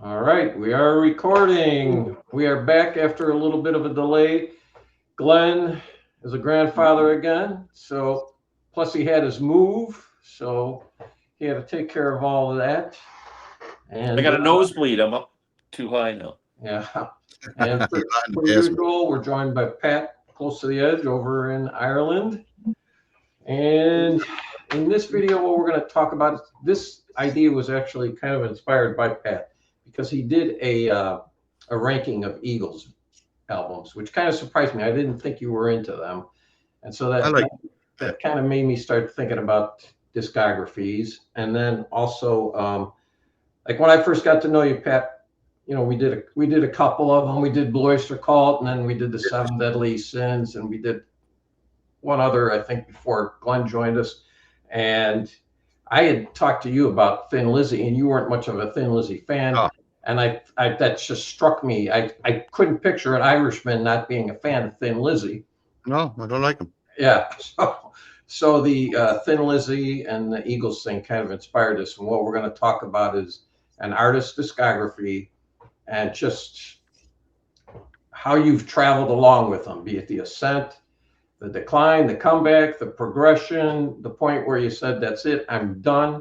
All right, we are recording. We are back after a little bit of a delay. Glenn is a grandfather again, so plus he had his move, so he had to take care of all of that. And I got a nosebleed. I'm up too high now. yeah, and per usual, we're joined by Pat, close to the edge, over in Ireland. And in this video, what we're going to talk about, this idea was actually kind of inspired by Pat because he did a ranking of Eagles albums, which kind of surprised me. I didn't think you were into them, and so that kind of made me start thinking about discographies. And then also, like when I first got to know you, Pat, you know, we did a couple of them. We did Blue Oyster Cult, and then we did the Seven Deadly Sins, and we did one other, I think, before Glenn joined us. And I had talked to you about Thin Lizzy, and you weren't much of a Thin Lizzy fan. Oh. And I that just struck me. I couldn't picture an Irishman not being a fan of Thin Lizzy. No, I don't like him. Yeah. So the Thin Lizzy and the Eagles thing kind of inspired us. And what we're going to talk about is an artist's discography and just how you've traveled along with them, be it the ascent, the decline, the comeback, the progression, the point where you said, that's it, I'm done.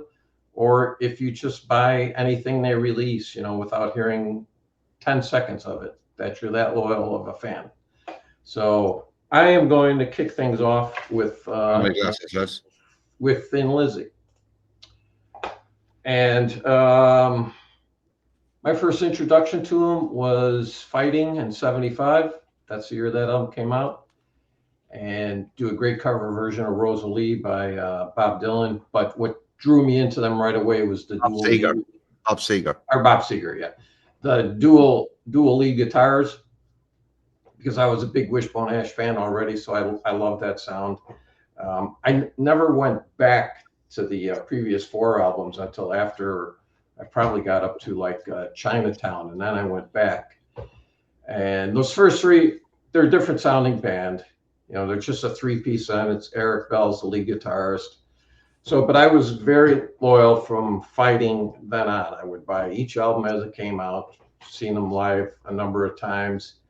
Or if you just buy anything they release, you know, without hearing 10 seconds of it, that you're that loyal of a fan. So I am going to kick things off with with Thin Lizzy. And my first introduction to him was Fighting in '75. That's the year that album came out. And do a great cover version of Rosalie by Bob Dylan. But what drew me into them right away was the Bob Seger, yeah. The dual lead guitars, because I was a big Wishbone Ash fan already, so I love that sound. I never went back to the previous four albums until after I probably got up to like Chinatown, and then I went back. And those first three, they're a different sounding band. You know, they're just a three-piece band. It's Eric Bell's the lead guitarist. So, but I was very loyal from Fighting then on. I would buy each album as it came out, seen them live a number of times.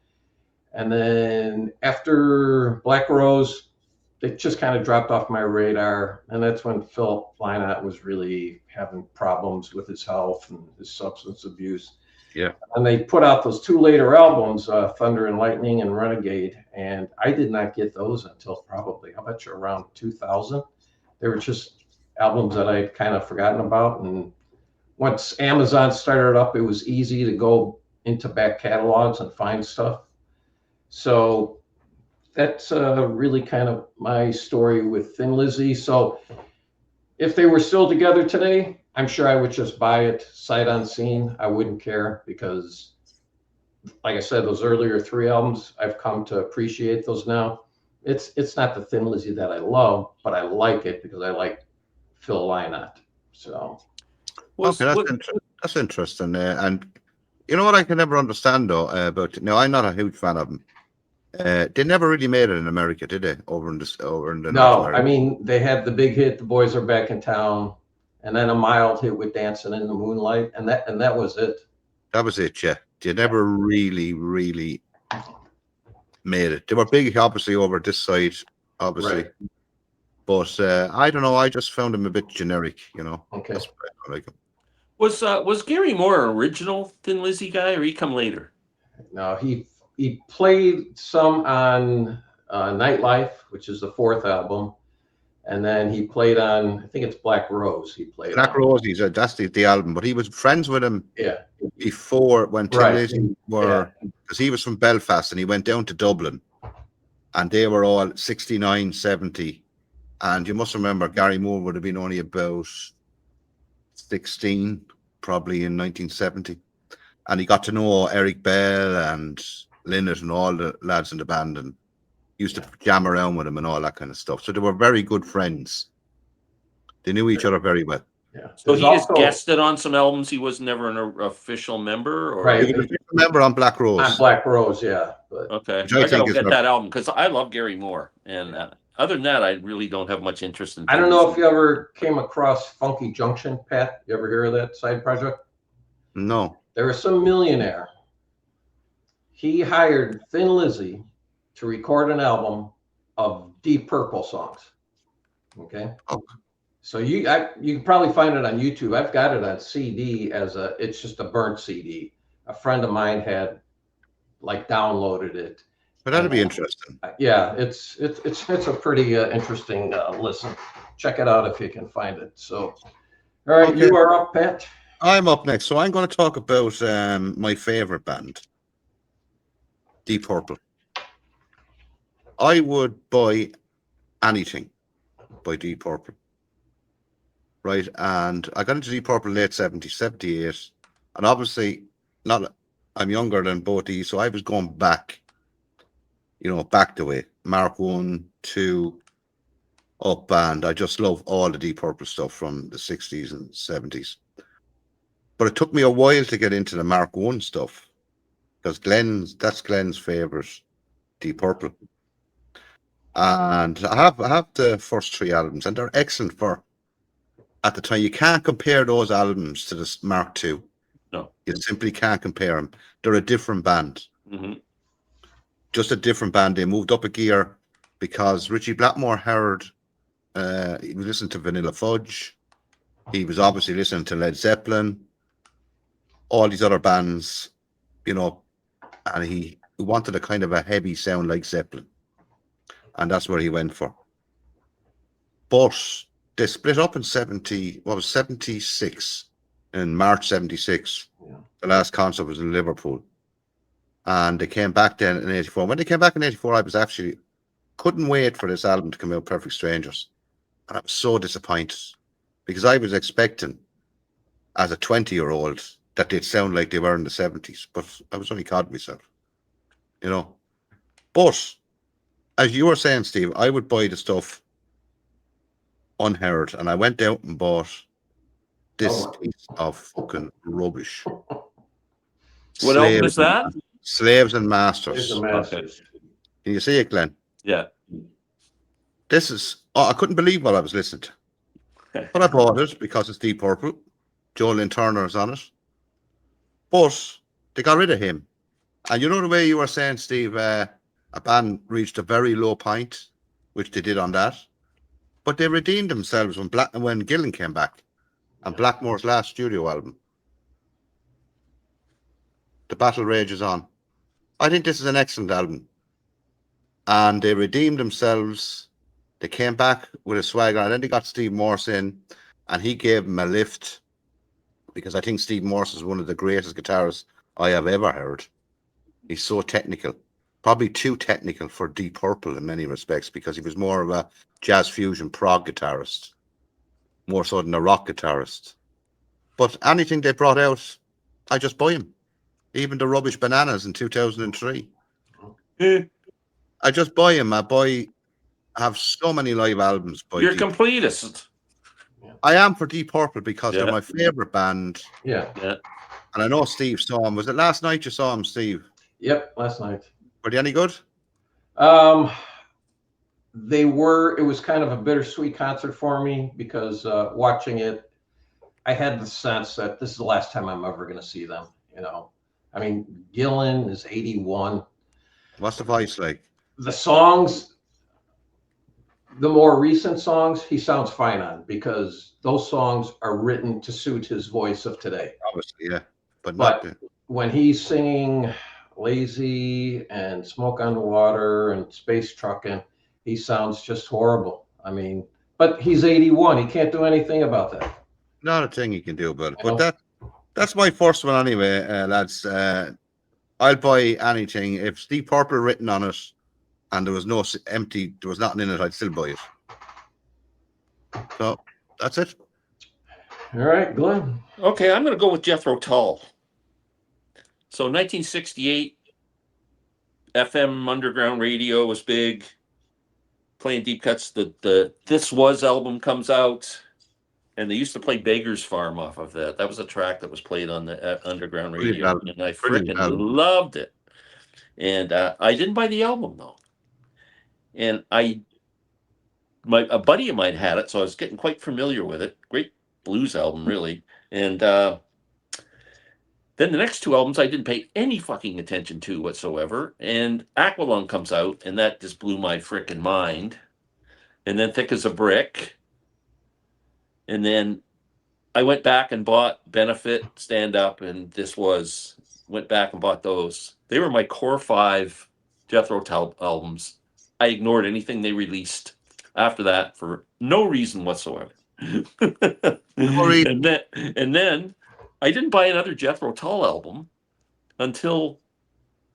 And then after Black Rose, it just kind of dropped off my radar. And that's when Phil Lynott was really having problems with his health and his substance abuse. Yeah. And they put out those two later albums, Thunder and Lightning and Renegade. And I did not get those until probably, how about you, around 2000. They were just albums that I had kind of forgotten about. And once Amazon started up, it was easy to go into back catalogs and find stuff. So that's really kind of my story with Thin Lizzy. So if they were still together today, I'm sure I would just buy it sight unseen. I wouldn't care because, like I said, those earlier three albums, I've come to appreciate those now. It's not the Thin Lizzy that I love, but I like it because I like Phil Lynott. So, okay, that's interesting. And you know what I can never understand though about now, I'm not a huge fan of them. They never really made it in America, did they? Over in the no, I mean they had the big hit, "The Boys Are Back in Town," and then a mild hit with "Dancing in the Moonlight," and that was it. That was it, yeah. They never really made it. They were big, obviously, over this side, obviously. Right. But I don't know. I just found them a bit generic, you know. Okay. That's why I like them. Was Gary Moore an original Thin Lizzy guy, or he come later? No, he played some on Nightlife, which is the fourth album, and then he played on, I think it's Black Rose. He played Black Rose. That's the album, but he was friends with him. Yeah. Before when Thin Lizzy were, because he was from Belfast and he went down to Dublin, and they were all 69, 70. And you must remember, Gary Moore would have been only about 16, probably in 1970. And he got to know Eric Bell and Lynott and all the lads in the band and used to jam around with him and all that kind of stuff. So they were very good friends. They knew each other very well. Yeah. So he just guested on some albums. He was never an official member, or right. He was a member on Black Rose. On Black Rose, yeah. But okay, I gotta get that album because I love Gary Moore. And other than that, I really don't have much interest in. I don't know if you ever came across Funky Junction, Pat. You ever hear of that side project? No. There was some millionaire. He hired Thin Lizzy to record an album of Deep Purple songs. Okay. Oh. So you can probably find it on YouTube. I've got it on CD it's just a burnt CD. A friend of mine had like downloaded it. But that'd be interesting. Yeah, it's a pretty interesting listen. Check it out if you can find it. So, all right, Okay. You are up, Pat. I'm up next. So I'm going to talk about my favorite band, Deep Purple. I would buy anything by Deep Purple. Right. And I got into Deep Purple late 70s, 78. And obviously, I'm younger than both these, so I was going back, back the way. Mark 1, 2, up, and I just love all the Deep Purple stuff from the 60s and 70s. But it took me a while to get into the Mark 1 stuff, because that's Glen's favorite Deep Purple. And I have the first 3 albums, and they're excellent at the time. You can't compare those albums to the Mark II. No. You simply can't compare them. They're a different band. Mm-hmm. Just a different band. They moved up a gear because Richie Blackmore heard, he was listening to Vanilla Fudge. He was obviously listening to Led Zeppelin, all these other bands, and he wanted a kind of a heavy sound like Zeppelin. And that's where he went for. But they split up in 76, in March 76. Yeah. The last concert was in Liverpool. And they came back then in 84. When they came back in 84, I couldn't wait for this album to come out, Perfect Strangers. And I was so disappointed because I was expecting, as a 20-year-old, that they'd sound like they were in the 70s. But I was only caught myself, But, as you were saying, Steve, I would buy the stuff unheard. And I went out and bought this piece of fucking rubbish. What album is that? Slaves and Masters. Okay. Can you see it, Glenn? Yeah. This is, I couldn't believe what I was listening to. But I bought it because it's Deep Purple. Joe Lynn Turner is on it. But they got rid of him. And you know the way you were saying, Steve, a band reached a very low point, which they did on that. But they redeemed themselves when Gillan came back and Blackmore's last studio album. The Battle Rages On. I think this is an excellent album. And they redeemed themselves. They came back with a swagger, and then they got Steve Morse in, and he gave them a lift, because I think Steve Morse is one of the greatest guitarists I have ever heard. He's so technical, probably too technical for Deep Purple in many respects, because he was more of a jazz fusion prog guitarist, more so than a rock guitarist. But anything they brought out, I just buy him. Even the Rubbish Bananas in 2003. I just buy him. I have so many live albums. You're a completist. I am for Deep Purple because they're my favorite band. Yeah. And I know Steve saw him. Was it last night you saw him, Steve? Yep, last night. Were they any good? They were. It was kind of a bittersweet concert for me because watching it, I had the sense that this is the last time I'm ever going to see them. I mean, Gillan is 81. What's the voice like? The songs, the more recent songs, he sounds fine on, because those songs are written to suit his voice of today. Obviously, yeah. But when he's singing Lazy and Smoke on the Water and Space Truckin', he sounds just horrible. I mean, but he's 81. He can't do anything about that. Not a thing he can do about it. But that's my first one anyway, lads. I'll buy anything. If Deep Purple written on it and there was there was nothing in it, I'd still buy it. So that's it. All right, Glenn. Okay, I'm going to go with Jethro Tull. So 1968, FM underground radio was big, playing deep cuts. The This Was album comes out, and they used to play Beggar's Farm off of that. That was a track that was played on the underground radio, and I freaking loved it. And I didn't buy the album, though. And a buddy of mine had it, so I was getting quite familiar with it. Great blues album, really. And Then the next two albums I didn't pay any fucking attention to whatsoever. And Aqualung comes out, and that just blew my frickin' mind. And then Thick as a Brick. And then I went back and bought Benefit, Stand Up, and went back and bought those. They were my core 5 Jethro Tull albums. I ignored anything they released after that for no reason whatsoever. and then I didn't buy another Jethro Tull album until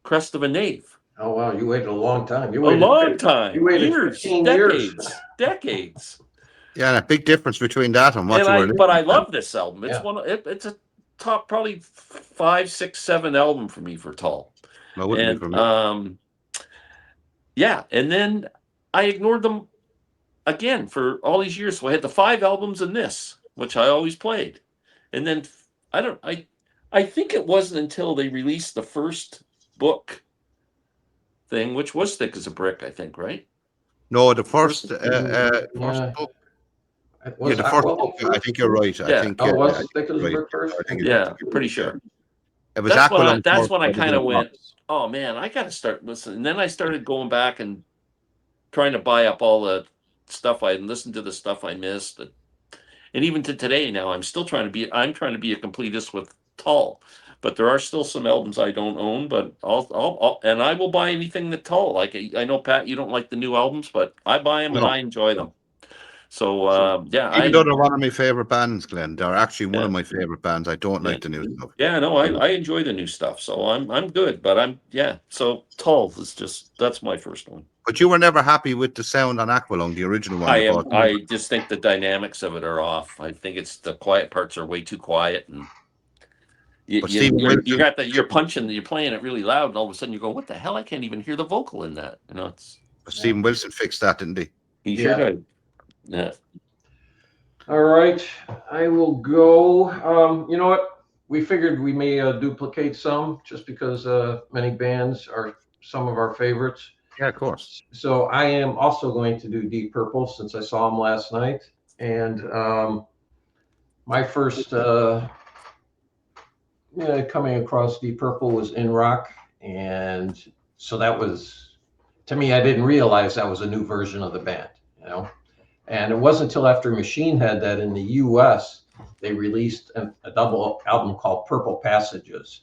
Crest of a Knave. Oh wow, you waited a long time. A long time. You waited Years, 15 decades. Yeah, and a big difference between that and what But I love this album. It's Yeah. it's a top probably 5, 6, 7 album for me for Tull. Well, wouldn't be for me. Yeah, and then I ignored them again for all these years. So I had the 5 albums and this, which I always played. And then I think it wasn't until they released the first book thing, which was Thick as a Brick, I think, right? No, the first Yeah. book. Yeah, the first book. I think you're right. Yeah. I think. Oh, was I it Thick as a think Brick first? Yeah, pretty sure. It was That's Aqualung. that's when I first, kind of went, Box. oh man, I got to start listening. And then I started going back and trying to buy up all the stuff I listened to, the stuff I missed, and even to today now, I'm trying to be a completist with Tull, but there are still some albums I don't own. But and I will buy anything that Tull. Like I know Pat, you don't like the new albums, but I buy them and I enjoy them. So yeah, even though they're one of my favorite bands, Glenn, they're actually one of my favorite bands. I don't like the new stuff. Yeah, no, I enjoy the new stuff, so I'm good. But so Tull is that's my first one. But you were never happy with the sound on Aqualung, the original one. I just think the dynamics of it are off. I think it's the quiet parts are way too quiet, and you're punching, you're playing it really loud, and all of a sudden you go, "What the hell? I can't even hear the vocal in that." You know, Stephen Wilson fixed that, didn't he? He sure did. Yeah. All right, I will go. You know what? We figured we may duplicate some just because many bands are some of our favorites. Yeah, of course. So I am also going to do Deep Purple since I saw them last night. And my first coming across Deep Purple was In Rock. And so that was, to me, I didn't realize that was a new version of the band, you know. And it wasn't until after Machine Head that in the US, they released a double album called Purple Passages.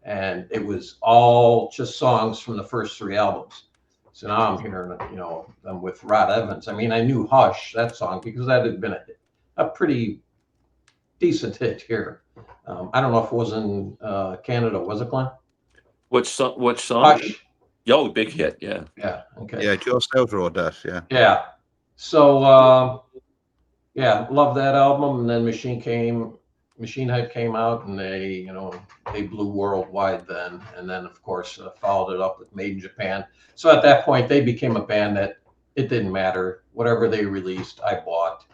And it was all just songs from the first 3 albums. So now I'm hearing, them with Rod Evans. I mean, I knew Hush, that song, because that had been a pretty decent hit here. I don't know if it was in Canada, was it, Glenn? Which song? Hush. Yo, big hit, yeah. Yeah, okay. Yeah, Joe Stout wrote that, yeah. Yeah. So, love that album. And then Machine Head came out, and they blew worldwide then. And then, of course, followed it up with Made in Japan. So at that point, they became a band that it didn't matter. Whatever they released, I bought.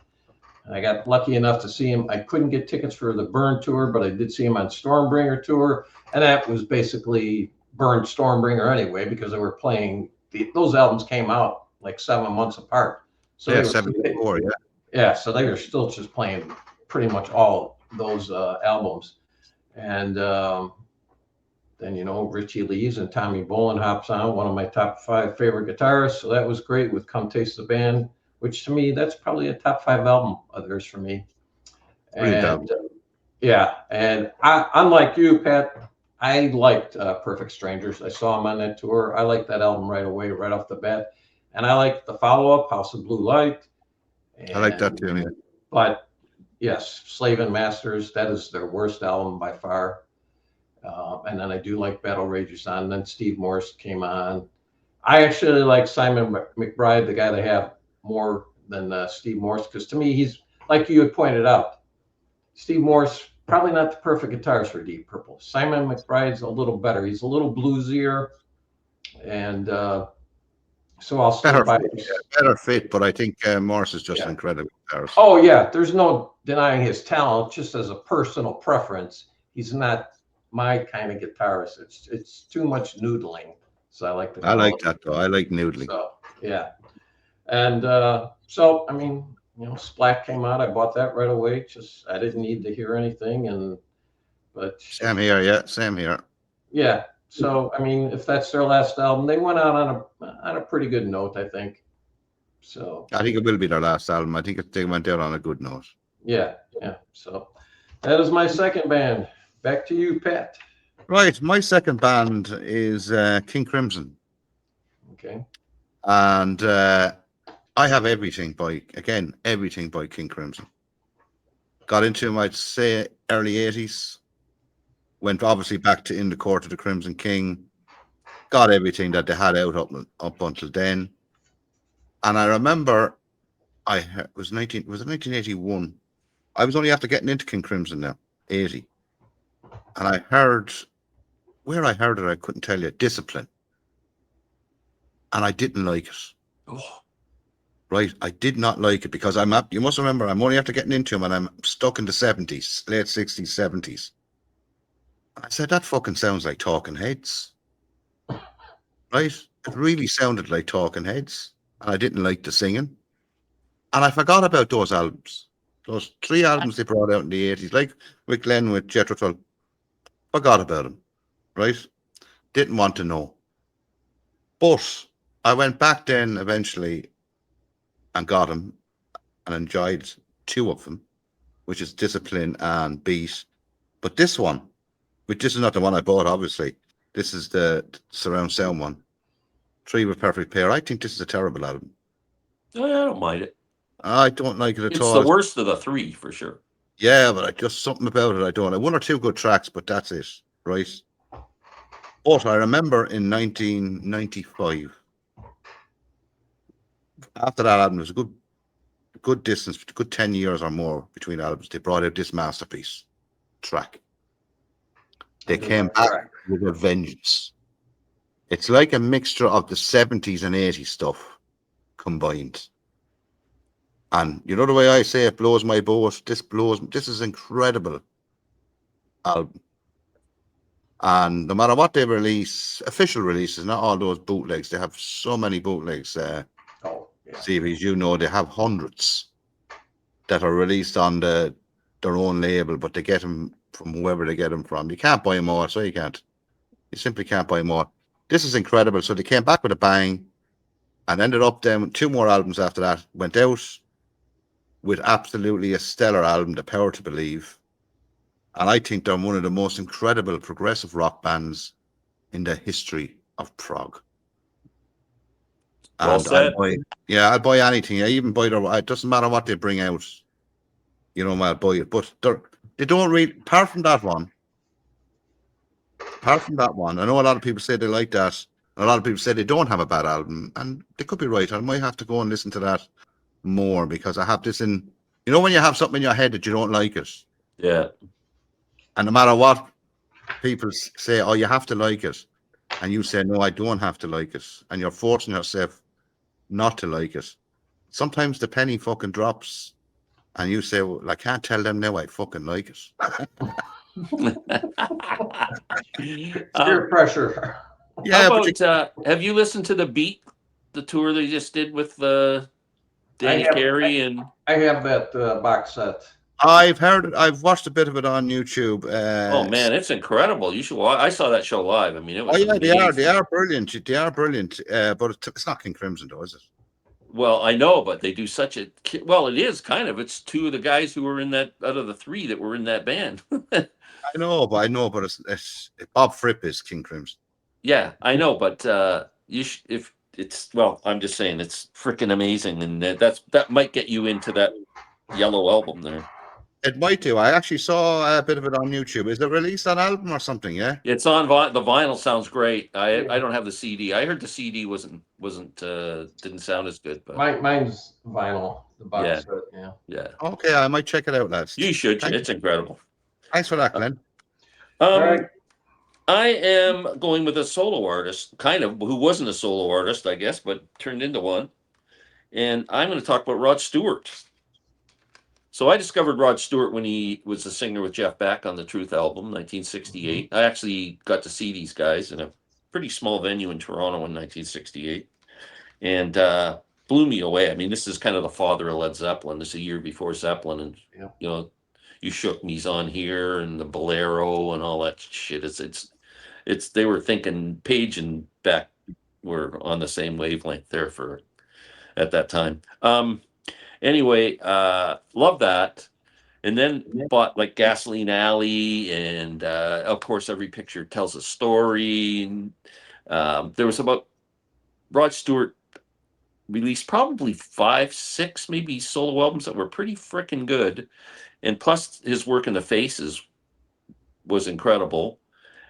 And I got lucky enough to see him. I couldn't get tickets for the Burn tour, but I did see him on Stormbringer tour. And that was basically Burn Stormbringer anyway, because they were playing. Those albums came out like 7 months apart. So yeah, 74, yeah. Yeah, so they were still just playing pretty much all those albums. And then, Richie Lees and Tommy Bolin hops on, one of my top 5 favorite guitarists. So that was great with Come Taste the Band, which to me, that's probably a top 5 album of theirs for me. And and unlike you, Pat, I liked Perfect Strangers. I saw them on that tour. I liked that album right away, right off the bat. And I liked the follow-up, House of Blue Light. I like that too, yeah. But yes, Slave and Masters, that is their worst album by far. And then I do like Battle Rages On. And then Steve Morse came on. I actually like Simon McBride, the guy they have, more than Steve Morse, because to me, he's, like you had pointed out, Steve Morse, probably not the perfect guitarist for Deep Purple. Simon McBride's a little better. He's a little bluesier. And so I'll still buy it. Better fit, but I think Morse is just an incredible guitarist. Oh, yeah. There's no denying his talent. Just as a personal preference, he's not my kind of guitarist. It's too much noodling. So I like I like that, though. I like noodling. So, yeah. And so, I mean, Splat came out. I bought that right away. Just I didn't need to hear anything. And But Same here, yeah, same here. yeah, so I mean, if that's their last album, they went out on a pretty good note, I think. So I think it will be their last album. I think they went out on a good note. yeah. So that is my second band. Back to you, Pat. Right, my second band is King Crimson, Okay. and I have everything by King Crimson. Got into them, I'd say, early 80s. Went obviously back to In the Court of the Crimson King. Got everything that they had out up until then. And I remember it was 1981. I was only after getting into King Crimson now, 80. And I heard, where I heard it, I couldn't tell you, Discipline. And I didn't like it. Oh. Right, I did not like it because you must remember, I'm only after getting into him and I'm stuck in the 70s, late 60s, 70s. I said, that fucking sounds like Talking Heads. Right? It really sounded like Talking Heads. And I didn't like the singing. And I forgot about those albums. Those 3 albums they brought out in the 80s, like with Glen, with Jethro Tull. Forgot about them. Right? Didn't want to know. But I went back then eventually and got them and enjoyed 2 of them, which is Discipline and Beat. But this one, which this is not the one I bought, obviously. This is the surround sound one. 3 with Perfect Pair. I think this is a terrible album. Oh, yeah, I don't mind it. I don't like it at all. It's the worst of the 3 for sure. Yeah, but just something about it I don't. 1 or 2 good tracks, but that's it, right? But I remember in 1995, after that album, there was a good distance, good 10 years or more between albums. They brought out this masterpiece track. They came back with a vengeance. It's like a mixture of the 70s and 80s stuff combined. And you know the way I say it blows my boat. This is incredible album. And no matter what they release, official releases, not all those bootlegs. They have so many bootlegs. Steve, as you know, they have hundreds that are released on their own label, but they get them from whoever they get them from. You can't buy them all, so you can't. You simply can't buy them all. This is incredible. So they came back with a bang and ended up then 2 more albums after that. Went out with absolutely a stellar album, The Power to Believe. And I think they're one of the most incredible progressive rock bands in the history of prog. Well said. I'll buy anything. I even buy it doesn't matter what they bring out. You know, I'll buy it. But they don't really, apart from that one, I know a lot of people say they like that. A lot of people say they don't have a bad album. And they could be right. I might have to go and listen to that more because I have this in, you know, when you have something in your head that you don't like it. Yeah. And no matter what people say, oh, you have to like it. And you say, no, I don't have to like it. And you're forcing yourself not to like it. Sometimes the penny fucking drops. And you say, well, I can't tell them now I fucking like it. Peer pressure. Yeah, how about, have you listened to the tour they just did with Danny Carey? And I have that box set. I've heard it. I've watched a bit of it on YouTube. Oh man, it's incredible! You should watch. I saw that show live. I mean, it was. Oh yeah, they are brilliant. They are brilliant. But it's not King Crimson, though, is it? Well, I know, but they do such a. Well, it is kind of. It's 2 of the guys who were in that out of the 3 that were in that band. I know, but it's Bob Fripp is King Crimson. Yeah, I know, but if it's I'm just saying it's freaking amazing, and that might get you into that Yellow album there. It might do. I actually saw a bit of it on YouTube. Is it released on album or something? Yeah, it's on the vinyl. Sounds great. I don't have the CD. I heard the CD didn't sound as good. But mine's vinyl. The box set. Yeah. Okay, I might check it out, lads. You should. It's incredible. Thanks for that, Glenn. All right. I am going with a solo artist, kind of, who wasn't a solo artist, I guess, but turned into one. And I'm going to talk about Rod Stewart. So I discovered Rod Stewart when he was a singer with Jeff Beck on the Truth album, 1968. I actually got to see these guys in a pretty small venue in Toronto in 1968. And blew me away. I mean, this is kind of the father of Led Zeppelin. This is a year before Zeppelin. And, You Shook Me's on here, and the Bolero and all that shit. It's they were thinking Page and Beck were on the same wavelength there for at that time. Anyway, love that. And then bought like Gasoline Alley, and of course, Every Picture Tells a Story. And, there was about Rod Stewart released probably 5, 6, maybe solo albums that were pretty freaking good. And plus, his work in the Faces was incredible.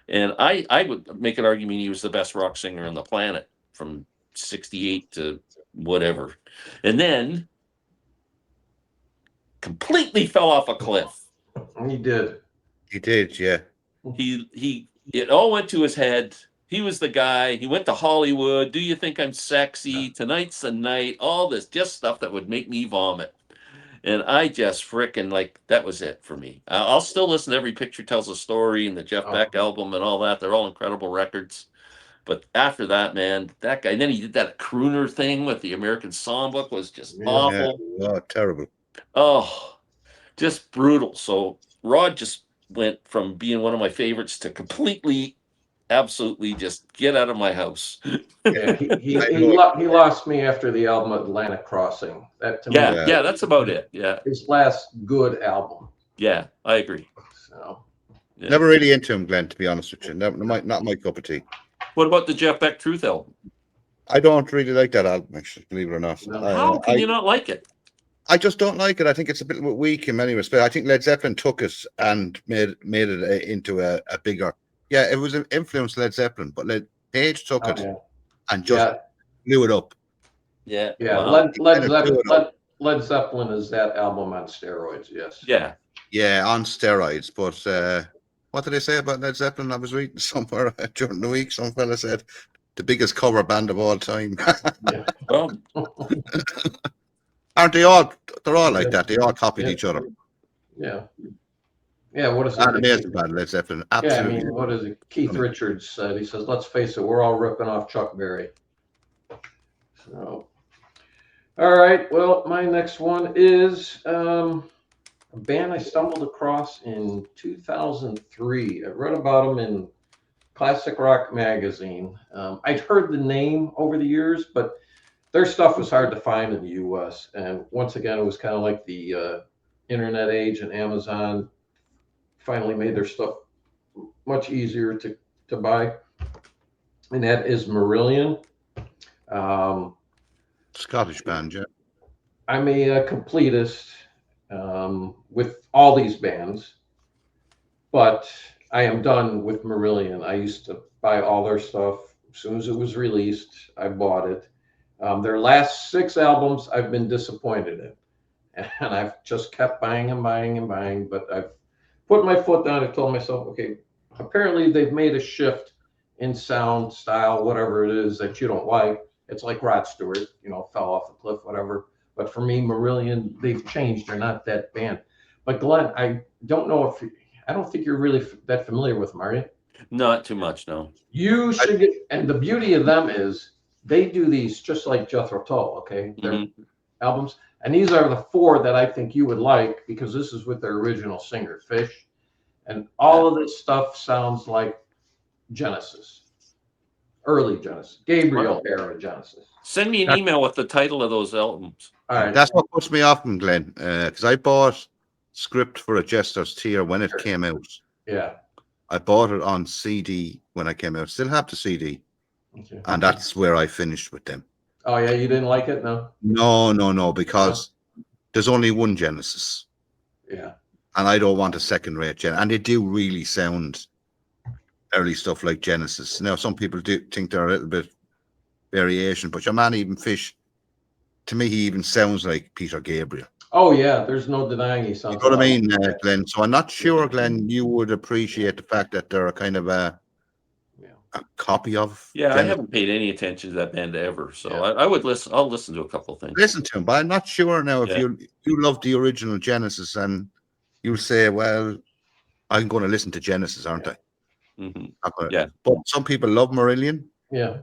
And I would make an argument he was the best rock singer on the planet from 68 to whatever. And then completely fell off a cliff. He did. He did, yeah. It all went to his head. He was the guy. He went to Hollywood. Do You Think I'm Sexy? Tonight's the Night. All this just stuff that would make me vomit. And I just frickin' like that was it for me. I'll still listen to Every Picture Tells a Story and the Jeff Beck album and all that. They're all incredible records. But after that, man, that guy, and then he did that crooner thing with the American Songbook was just awful. Yeah. Oh, terrible. Oh, just brutal. So Rod just went from being one of my favorites to completely, absolutely just get out of my house. Yeah, he lost me after the album Atlantic Crossing. That to me, yeah, that's about it. Yeah, his last good album. Yeah, I agree. So yeah. Never really into him, Glenn, to be honest with you. Not my cup of tea. What about the Jeff Beck Truth album? I don't really like that album, actually, believe it or not. No. How can you not like it? I just don't like it. I think it's a bit weak in many respects. I think Led Zeppelin took it and made it into a bigger. Yeah, it was an influence Led Zeppelin, but Page took it and just blew it up. Yeah. Wow. Led Zeppelin is that album on steroids. Yes. Yeah. Yeah, on steroids. But what did they say about Led Zeppelin? I was reading somewhere during the week. Some fella said the biggest cover band of all time. Yeah. Well, aren't they all? They're all like that. They all copied each other. Yeah. Yeah. What is it? An amazing band, Led Zeppelin. Absolutely. Yeah. I mean, what is it? Keith Richards said. He says, "Let's face it, we're all ripping off Chuck Berry." So, all right. Well, my next one is a band I stumbled across in 2003. I read about them in Classic Rock magazine. I'd heard the name over the years, but their stuff was hard to find in the U.S. And once again, it was kind of like the internet age, and Amazon finally made their stuff much easier to buy. And that is Marillion. Scottish band, yeah. I'm a completist with all these bands, but I am done with Marillion. I used to buy all their stuff. As soon as it was released, I bought it. Their last 6 albums I've been disappointed in, and I've just kept buying and buying and buying, but I've put my foot down and told myself, okay, apparently they've made a shift in sound, style, whatever it is that you don't like. It's like Rod Stewart, fell off a cliff, whatever. But for me, Marillion, they've changed. They're not that band. But Glenn, I don't think you're really that familiar with them, are you? Not too much, no. You should get, and the beauty of them is they do these just like Jethro Tull, okay? Their albums. And these are the 4 that I think you would like, because this is with their original singer, Fish. And all of this stuff sounds like Genesis. Early Genesis, Gabriel era Genesis. Send me an email with the title of those albums. All right. That's what puts me off them, Glenn, because I bought Script for a Jester's Tear when it came out. Yeah. I bought it on CD when I came out. Still have the CD. Okay. And that's where I finished with them. Oh, yeah, you didn't like it, no? No, because there's only one Genesis. Yeah. And I don't want a second-rate Genesis. And they do really sound early stuff like Genesis. Now, some people do think they're a little bit variation, but your man, even Fish, to me, he even sounds like Peter Gabriel. Oh, yeah, there's no denying he sounds. You know what I mean, Glenn? So I'm not sure, Glenn, you would appreciate the fact that they're a kind of a copy of. Yeah, Genesis. I haven't paid any attention to that band ever, so I would listen. I'll listen to a couple of things. Listen to him, but I'm not sure now if you love the original Genesis, and you'll say, well, I'm going to listen to Genesis, aren't I? Yeah. But some people love Marillion. Yeah.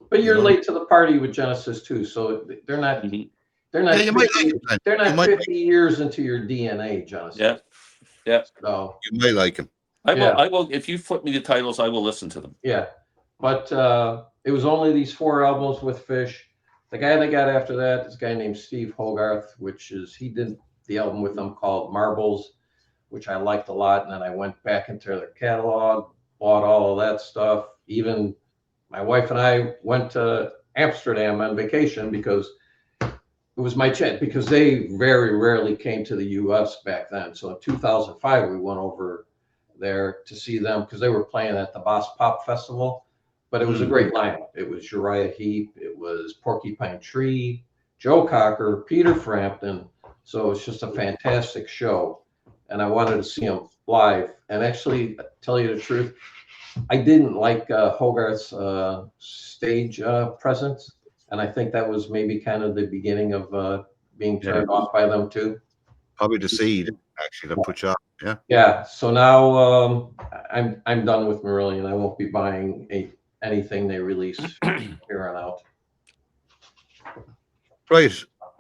But you're late to the party with Genesis too, so they're not they're not. Yeah, you might like 50, him, Glenn. they're You not might 50 years into your DNA, Jonathan. Yeah, yeah. So You may like him. I will. Yeah. I will. If you flip me the titles, I will listen to them. yeah, but it was only these 4 albums with Fish. The guy that got after that is a guy named Steve Hogarth, he did the album with them called Marbles, which I liked a lot. And then I went back into their catalog, bought all of that stuff. Even my wife and I went to Amsterdam on vacation because it was my chance, because they very rarely came to the US back then. So in 2005, we went over there to see them because they were playing at the Boss Pop Festival. But it was a great lineup. It was Uriah Heep, it was Porcupine Tree, Joe Cocker, Peter Frampton. So it's just a fantastic show. And I wanted to see him live. And actually, tell you the truth, I didn't like Hogarth's stage presence. And I think that was maybe kind of the beginning of being turned off by them too. Probably the seed, actually, that put you off. Yeah. Yeah. So now I'm done with Marillion. I won't be buying anything they release here on out. Right.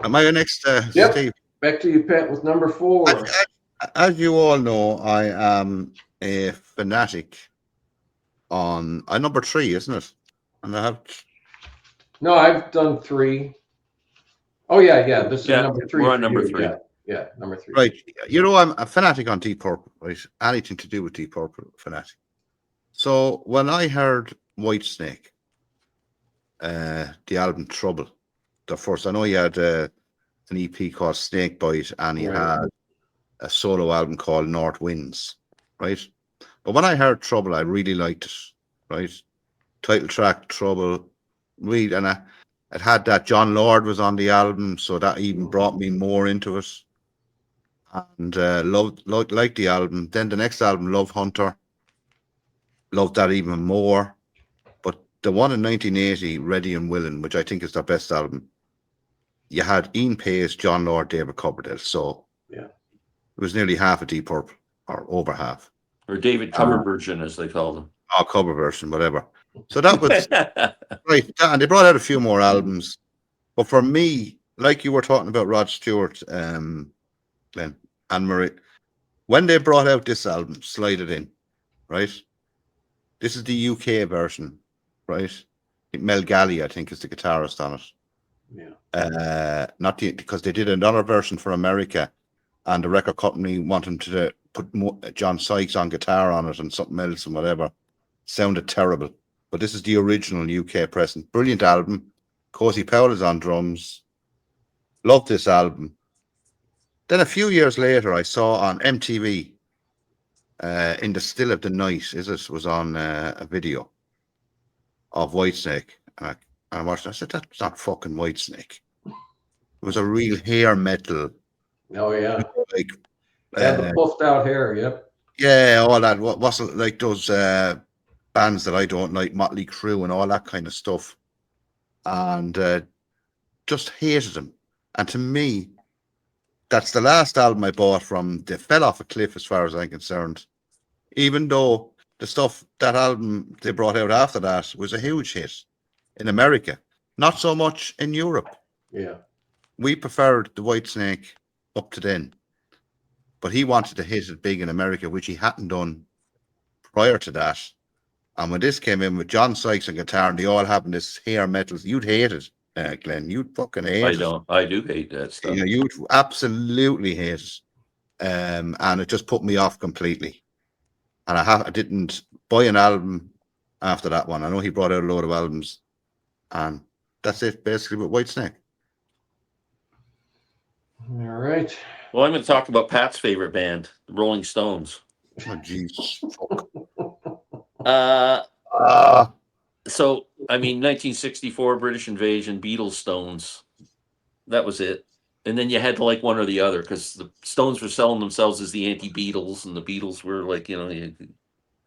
Am I next, Yep. Steve? Back to you, Pat, with number 4. As you all know, I am a fanatic on number 3, isn't it? And I have No, I've done 3. Oh yeah. This is number 3. We're on number 3. Yeah, number 3. right. You know, I'm a fanatic on Deep Purple, right? Anything to do with Deep Purple, fanatic. So when I heard Whitesnake, the album Trouble, the first, I know you had an EP called Snakebite, and you had a solo album called North Winds, right? But when I heard Trouble, I really liked it, right? Title track Trouble, and it had that John Lord was on the album, so that even brought me more into it. And liked the album. Then the next album, Love Hunter, loved that even more. But the one in 1980, Ready and Willing, which I think is their best album, you had Ian Pace, John Lord, David Coverdale. So it was nearly half a Deep Purple, or over half. Or David cover version, as they call them. Oh, cover version, whatever. So that was right. And they brought out a few more albums. But for me, like you were talking about Rod Stewart, Glenn, and Marie, when they brought out this album, Slide It In, right? This is the UK version, right? Mel Galley, I think, is the guitarist on it. Yeah. Because they did another version for America, and the record company wanted to put John Sykes on guitar on it and something else and whatever. Sounded terrible. But this is the original UK present. Brilliant album. Cozy Powell is on drums. Loved this album. Then a few years later, I saw on MTV, In the Still of the Night, was on a video of Whitesnake. And I watched it. I said, that's not fucking Whitesnake. It was a real hair metal. Oh, yeah. Like, the puffed out hair, yep. Yeah, all that. Wasn't like those bands that I don't like, Motley Crue and all that kind of stuff. And just hated them. And to me, that's the last album I bought from. They fell off a cliff as far as I'm concerned. Even though that album they brought out after that was a huge hit in America. Not so much in Europe. Yeah. We preferred the Whitesnake up to then. But he wanted to hit it big in America, which he hadn't done prior to that. And when this came in with John Sykes on guitar and they all having this hair metal, you'd hate it, Glenn. You'd fucking hate it. I do hate that stuff. You know, you'd absolutely hate it. And it just put me off completely. And I didn't buy an album after that one. I know he brought out a load of albums. And that's it, basically, with Whitesnake. All right. Well, I'm going to talk about Pat's favorite band, the Rolling Stones. Oh, Jesus. So, I mean, 1964, British Invasion, Beatles, Stones. That was it. And then you had to like one or the other, because the Stones were selling themselves as the anti-Beatles, and the Beatles were like,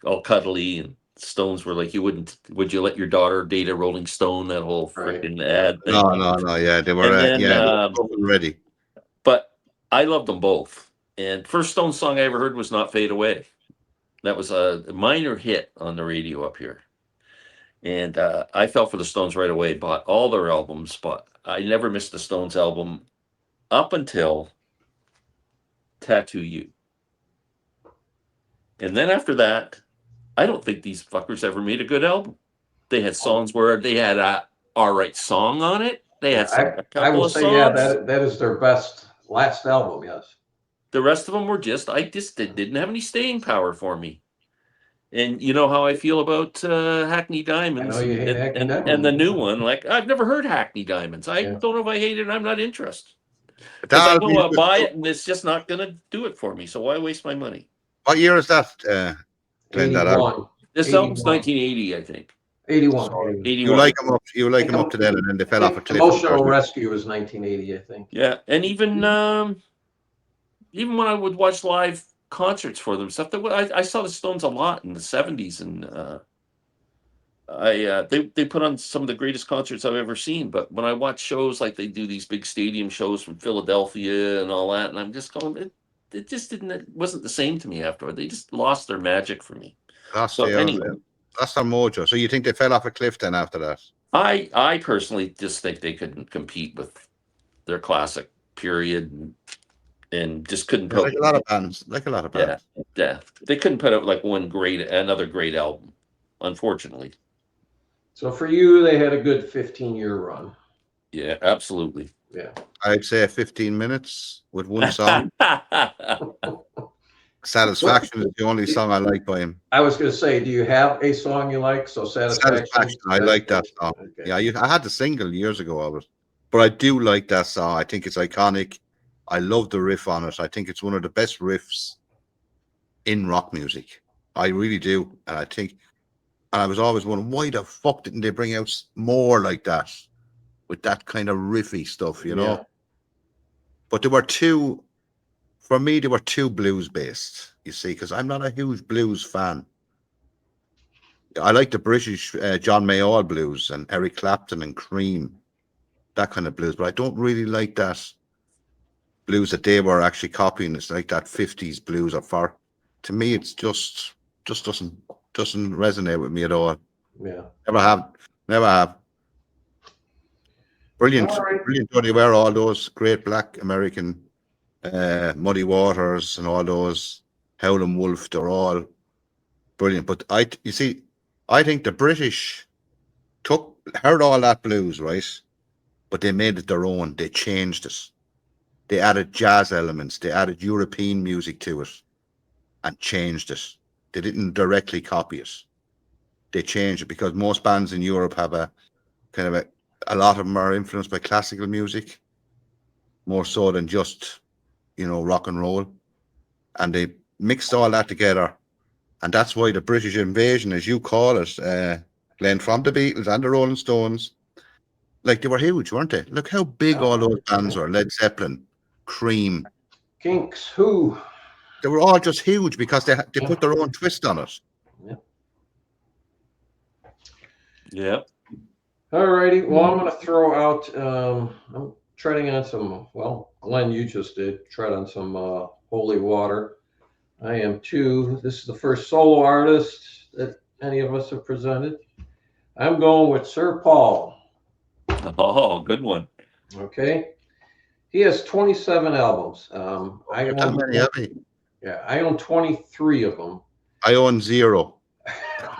all cuddly, and Stones were like, would you let your daughter date a Rolling Stone? That whole freaking ad thing. No, yeah, they were ready. But I loved them both. And first Stones song I ever heard was Not Fade Away. That was a minor hit on the radio up here. And I fell for the Stones right away, bought all their albums, but I never missed the Stones album. up until Tattoo You. And then after that, I don't think these fuckers ever made a good album. They had songs where they had a all right song on it. They had a I couple will of say, songs. yeah, that is their best last album. Yes. The rest of them were they didn't have any staying power for me. And you know how I feel about Hackney Diamonds I know you hate Hackney and Diamonds. the new one. Like, I've never heard Hackney Diamonds. I Yeah. don't know if I hate it. I'm not interested. Because I That'll know be I'll buy it and it's just not going to do it for me. So why waste my money? What year is that, Glenn? That album? 81. This album's 1980, I think. 81. 81. You like them up. You like them up to then, and then they fell off a cliff. Emotional Rescue was 1980, I think. Yeah, and even when I would watch live concerts for them, stuff that I saw the Stones a lot in the 70s, and they put on some of the greatest concerts I've ever seen. But when I watch shows like they do these big stadium shows from Philadelphia and all that, and I'm just going, it just didn't. It wasn't the same to me afterward. They just lost their magic for me. That's their mojo. So you think they fell off a cliff then after that? I personally just think they couldn't compete with their classic period, and just couldn't put like a lot of bands. Yeah, they couldn't put out like another great album, unfortunately. So for you, they had a good 15-year run. Yeah, absolutely. Yeah, I'd say 15 minutes with one song. Satisfaction is the only song I like by him. I was going to say, do you have a song you like? So Satisfaction. I like that song. Okay. Yeah, I had the single years ago of it, but I do like that song. I think it's iconic. I love the riff on it. I think it's one of the best riffs in rock music. I really do. And I was always wondering, why the fuck didn't they bring out more like that with that kind of riffy stuff, you know? But for me, they were too blues based, you see, because I'm not a huge blues fan. I like the British John Mayall blues and Eric Clapton and Cream, that kind of blues, but I don't really like that blues that they were actually copying. It's like that 50s blues to me, it's just doesn't resonate with me at all. Yeah. Never have. Brilliant. Right. Brilliant. Tony Ware, all those great black American Muddy Waters and all those Howlin' Wolf, they're all brilliant. But I think the British heard all that blues, right? But they made it their own. They changed it. They added jazz elements. They added European music to it and changed it. They didn't directly copy it. They changed it because most bands in Europe have a lot of them are influenced by classical music, more so than just, rock and roll. And they mixed all that together. And that's why the British invasion, as you call it, Glenn, from the Beatles and the Rolling Stones, like, they were huge, weren't they? Look how big all those bands were. Led Zeppelin, Cream, Kinks, Who. They were all just huge because they put their own twist on it. Yeah. All righty. Well, I'm going to throw out, I'm treading on some, Glenn, you just did tread on some holy water. I am too. This is the first solo artist that any of us have presented. I'm going with Sir Paul. Oh, good one. Okay. He has 27 albums. I own 23 of them. I own 0.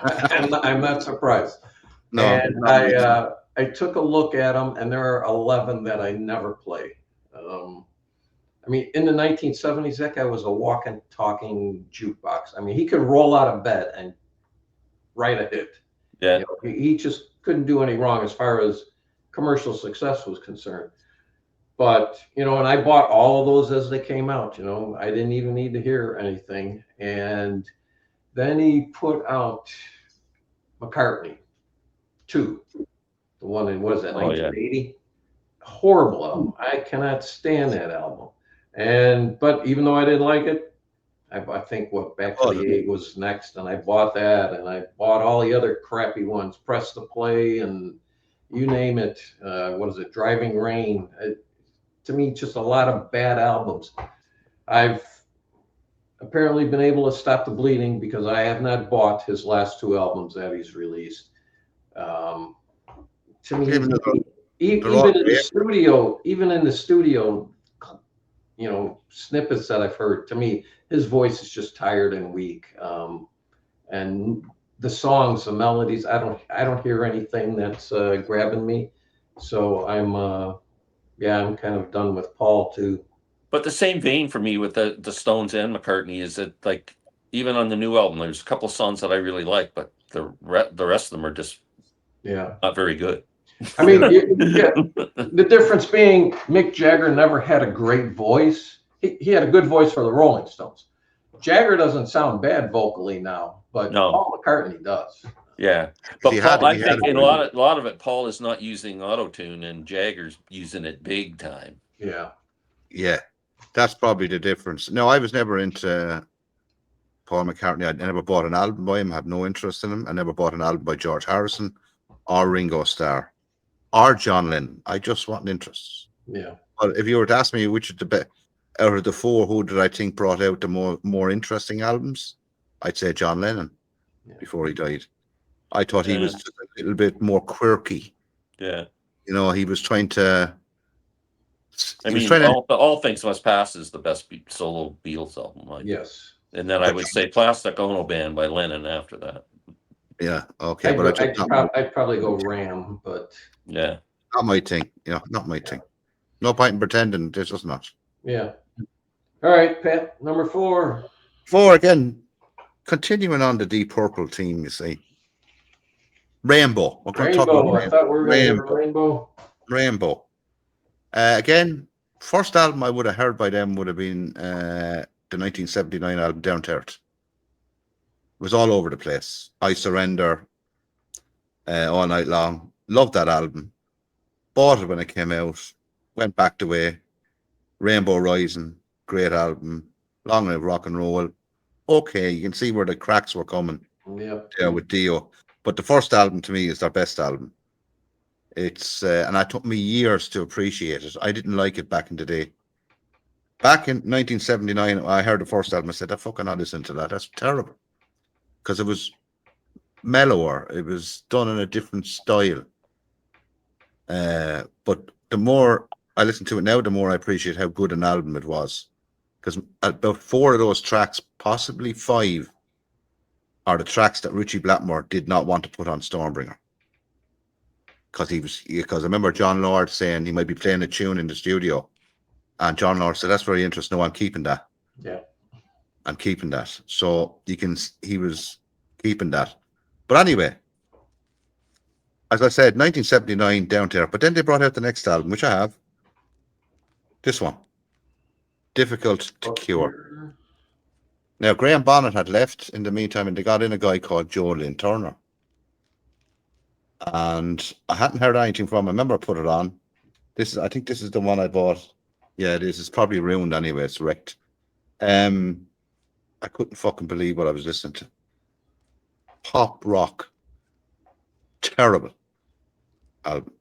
I'm not surprised. No, and I took a look at them, and there are 11 that I never play. In the 1970s, that guy was a walking, talking jukebox. He could roll out of bed and write a hit. Yeah. He just couldn't do any wrong as far as commercial success was concerned. But, and I bought all of those as they came out. I didn't even need to hear anything. And then he put out McCartney 2, the one in, 1980? Yeah. Horrible album. I cannot stand that album. But even though I didn't like it, I think Back to the Egg was next, and I bought that, and I bought all the other crappy ones, Press to Play, and you name it. Driving Rain. To me, just a lot of bad albums. I've apparently been able to stop the bleeding because I have not bought his last 2 albums that he's released. To me, even in the studio, snippets that I've heard, to me, his voice is just tired and weak. And the songs, the melodies, I don't hear anything that's grabbing me. So I'm kind of done with Paul too. But the same vein for me with the Stones and McCartney is that, like, even on the new album, there's a couple songs that I really like, but the rest of them are just not very good. I mean, the difference being Mick Jagger never had a great voice. He had a good voice for the Rolling Stones. Jagger doesn't sound bad vocally now, but Paul McCartney does. Yeah, but Paul, I think in a lot of it, Paul is not using auto-tune, and Jagger's using it big time. Yeah, that's probably the difference. No, I was never into Paul McCartney. I never bought an album by him. I have no interest in him. I never bought an album by George Harrison or Ringo Starr or John Lennon. I just want interest. Yeah. But if you were to ask me which of the out of the four, who did I think brought out the more interesting albums, I'd say John Lennon before he died. I thought he was just a little bit more quirky. Yeah. He was trying to. All Things Must Pass is the best solo Beatles album. Yes. And then I would say Plastic Ono Band by Lennon after that. Yeah. Okay. I'd probably go Ram, but yeah, not my thing. Not my thing. No point in pretending this is not. Yeah. All right, Pat. Number 4. 4 again. Continuing on the Deep Purple theme, you see. Rainbow. We're going to talk about I thought we were going to Rainbow. Rainbow. Again, first album I would have heard by them would have been the 1979 album Down to Earth. It was all over the place. I Surrender, All Night Long. Loved that album. Bought it when it came out. Went back the way. Rainbow Rising, great album. Long Live Rock and Roll. Okay, you can see where the cracks were coming. Yeah, with Dio. But the first album to me is their best album. It's and it took me years to appreciate it. I didn't like it back in the day. Back in 1979, I heard the first album. I said, "I fucking not listen to that. That's terrible," because it was mellower. It was done in a different style. But the more I listen to it now, the more I appreciate how good an album it was. Because about 4 of those tracks, possibly 5, are the tracks that Richie Blackmore did not want to put on Stormbringer. Because I remember John Lord saying he might be playing a tune in the studio, and John Lord said, "That's very interesting. No, I'm keeping that. Yeah, I'm keeping that." So he was keeping that. But anyway, as I said, 1979 Down to Earth. But then they brought out the next album, which I have. This one, Difficult to Cure. Now, Graham Bonnet had left in the meantime, and they got in a guy called Joe Lynn Turner. And I hadn't heard anything from him. I remember I put it on. I think this is the one I bought. Yeah, it is. It's probably ruined anyway. It's wrecked. I couldn't fucking believe what I was listening to. Pop rock. Terrible album.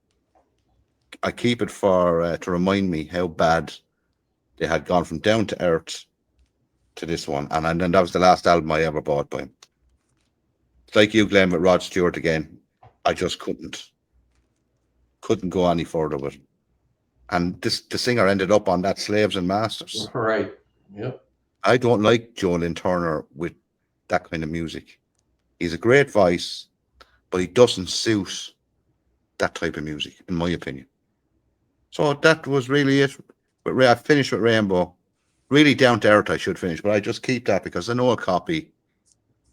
I keep it for to remind me how bad they had gone from Down to Earth to this one, and then that was the last album I ever bought by him. It's like you, Glenn, with Rod Stewart again. I just couldn't go any further with him. And the singer ended up on that Slaves and Masters. Right. Yep. I don't like Joe Lynn Turner with that kind of music. He's a great voice, but he doesn't suit that type of music, in my opinion. So that was really it. But I finished with Rainbow. Really Down to Earth I should finish, but I just keep that because I know a copy.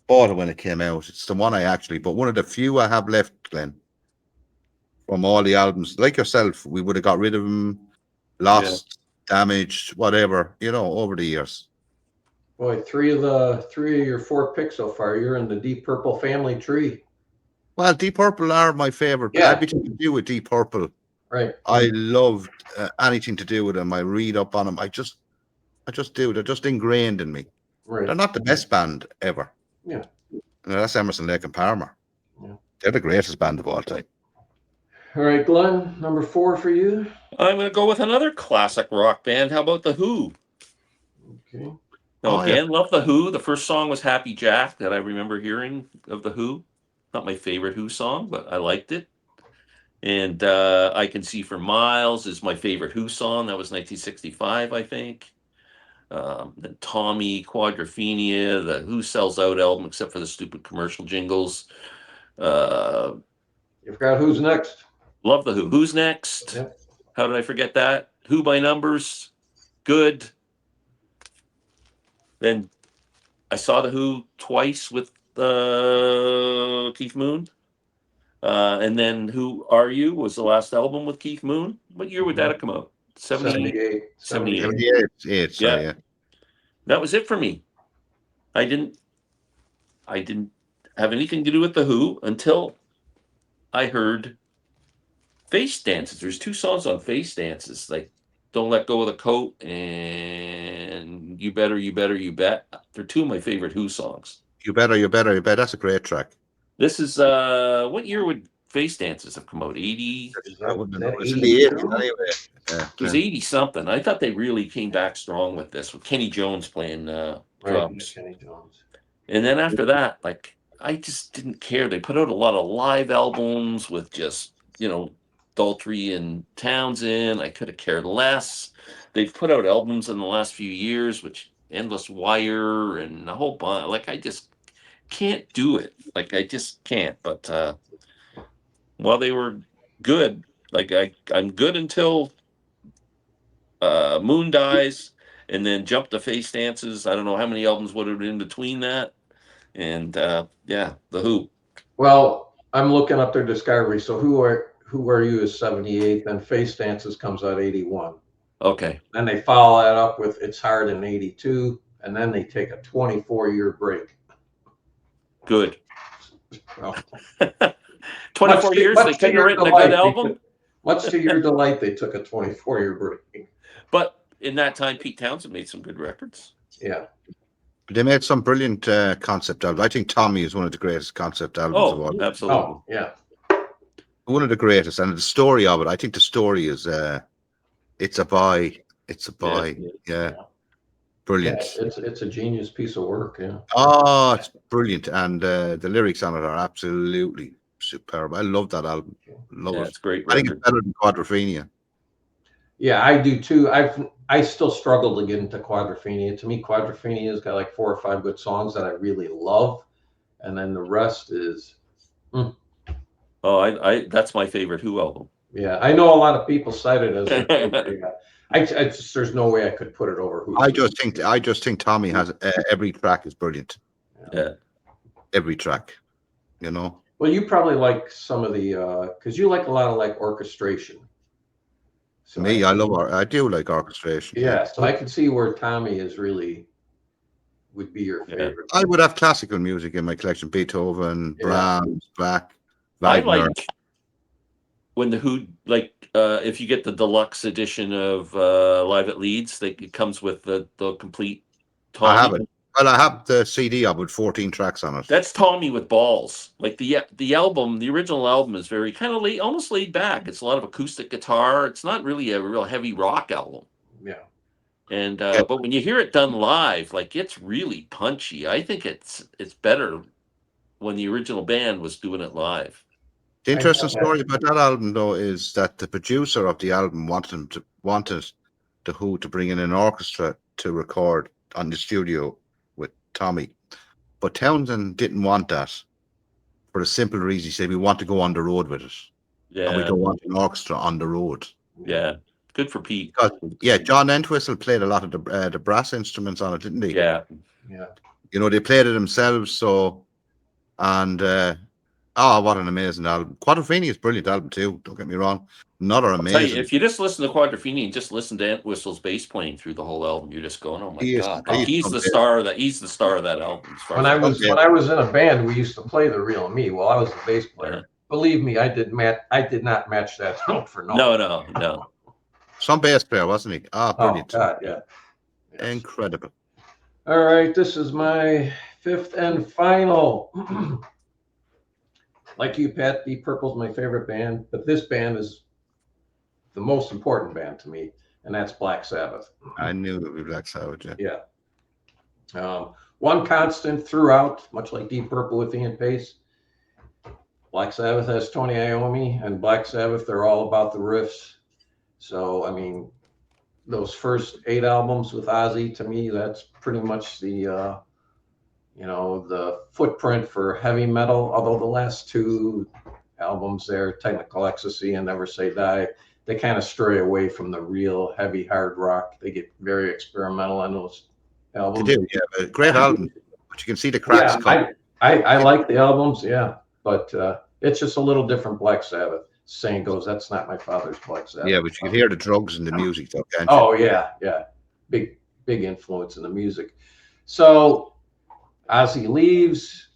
Bought it when it came out. It's the one but one of the few I have left, Glenn, from all the albums. Like yourself, we would have got rid of them, lost, damaged, whatever, over the years. Boy, 3 of your 4 picks so far, you're in the Deep Purple family tree. Well, Deep Purple are my favorite. Yeah. Everything to do with Deep Purple. Right. I loved anything to do with them. I read up on them. I just do. They're just ingrained in me. Right. They're not the best band ever. Yeah. That's Emerson, Lake and Palmer. Yeah. They're the greatest band of all time. All right, Glenn, number 4 for you. I'm going to go with another classic rock band. How about The Who? Okay. Love The Who. The first song was Happy Jack that I remember hearing of The Who. Not my favorite Who song, but I liked it. And I Can See for Miles is my favorite Who song. That was 1965, I think. Then Tommy, Quadrophenia, the Who Sells Out album, except for the stupid commercial jingles. You forgot Who's Next. Love the Who. Who's Next? Yep. How did I forget that? Who by Numbers. Good. Then I saw the Who twice with Keith Moon. And then Who Are You was the last album with Keith Moon. What year would that have come out? 78. 78. Yeah. Yeah. That was it for me. I didn't have anything to do with the Who until I heard Face Dances. There's 2 songs on Face Dances, like Don't Let Go of the Coat and You Better, You Better, You Bet. They're 2 of my favorite Who songs. You Better, You Better, You Bet. That's a great track. This is what year would Face Dances have come out? 80? Is that It's in the 80s 82? anyway. It was 80 something. I thought they really came back strong with this, with Kenny Jones playing drums. Kenny Jones. And then after that, like, I just didn't care. They put out a lot of live albums with just, Daltrey and Townsend. I could have cared less. They've put out albums in the last few years, which Endless Wire and a whole bunch. Like, I just can't do it. Like, I just can't. But while they were good, like, I'm good until Moon Dies, and then Jump to Face Dances. I don't know how many albums would have been in between that. And yeah, the Who. Well, I'm looking up their discography. So Who Are You is 78, then Face Dances comes out 81. Okay. Then they follow that up with It's Hard in 82, and then they take a 24-year break. Good. Well, 24 years, they could have written a good album. Much to your delight, they took a 24-year break. But in that time, Pete Townsend made some good records. Yeah. They made some brilliant concept albums. I think Tommy is one of the greatest concept albums of all. Absolutely. Oh, yeah. One of the greatest. And the story of it, I think the story is it's a boy. It's a boy. Yeah. Brilliant. Yeah, it's a genius piece of work. Yeah. Oh, it's brilliant. And the lyrics on it are absolutely superb. I love that album. Love it. It's great. I think it's better than Quadrophenia. Yeah, I do too. I still struggle to get into Quadrophenia. To me, Quadrophenia's got like 4 or 5 good songs that I really love, and then the rest is. Oh, I that's my favorite Who album. Yeah, I know a lot of people cite it as their favorite. I just there's no way I could put it over Who. I just think Tommy has every track is brilliant. Yeah. Every track, Well, you probably like some of the because you like a lot of like orchestration. So Me, I do like orchestration. Yeah, so I can see where Tommy would be your favorite. I would have classical music in my collection: Beethoven, Brahms, Bach, Wagner. I like when the Who, like, if you get the deluxe edition of Live at Leeds, it comes with the complete Tommy. I have it. Well, I have the CD of with 14 tracks on it. That's Tommy with balls. Like the album, the original album is very kind of almost laid back. It's a lot of acoustic guitar. It's not really a real heavy rock album. Yeah. And but when you hear it done live, like, it's really punchy. I think it's better when the original band was doing it live. The interesting story about that album, though, is that the producer of the album wanted the Who to bring in an orchestra to record on the studio with Tommy, but Townsend didn't want that for the simple reason he said we want to go on the road with it. Yeah, and we don't want an orchestra on the road. Yeah, good for Pete. Yeah, John Entwistle played a lot of the brass instruments on it, didn't he? Yeah. They played it themselves. So, and what an amazing album! Quadrophenia is a brilliant album too. Don't get me wrong. Another amazing. Tell you, if you just listen to Quadrophenia and just listen to Entwistle's bass playing through the whole album, you're just going, "Oh my God!" He's the star of that. He's the star of that album. When I was in a band, we used to play The Real Me. Well, I was the bass player. Believe me, I did not match that note for no. No. Some bass player, wasn't he? Brilliant. Oh God, yeah. Yes. Incredible. All right, this is my 5th and final. Like you, Pat, Deep Purple's my favorite band, but this band is the most important band to me, and that's Black Sabbath. I knew it would be Black Sabbath, yeah. One constant throughout, much like Deep Purple with Ian Pace. Black Sabbath has Tony Iommi, and Black Sabbath, they're all about the riffs. So, I mean, those first 8 albums with Ozzy, to me, that's pretty much the the footprint for heavy metal. Although the last 2 albums there, Technical Ecstasy and Never Say Die, they kind of stray away from the real heavy hard rock. They get very experimental on those albums. They do, yeah. A great album, but you can see the cracks coming. I like the albums, yeah, but it's just a little different Black Sabbath. Saying goes, that's not my father's Black Sabbath. Yeah, but you can hear the drugs in the music, though, can't you? Oh yeah, big influence in the music. So Ozzy leaves.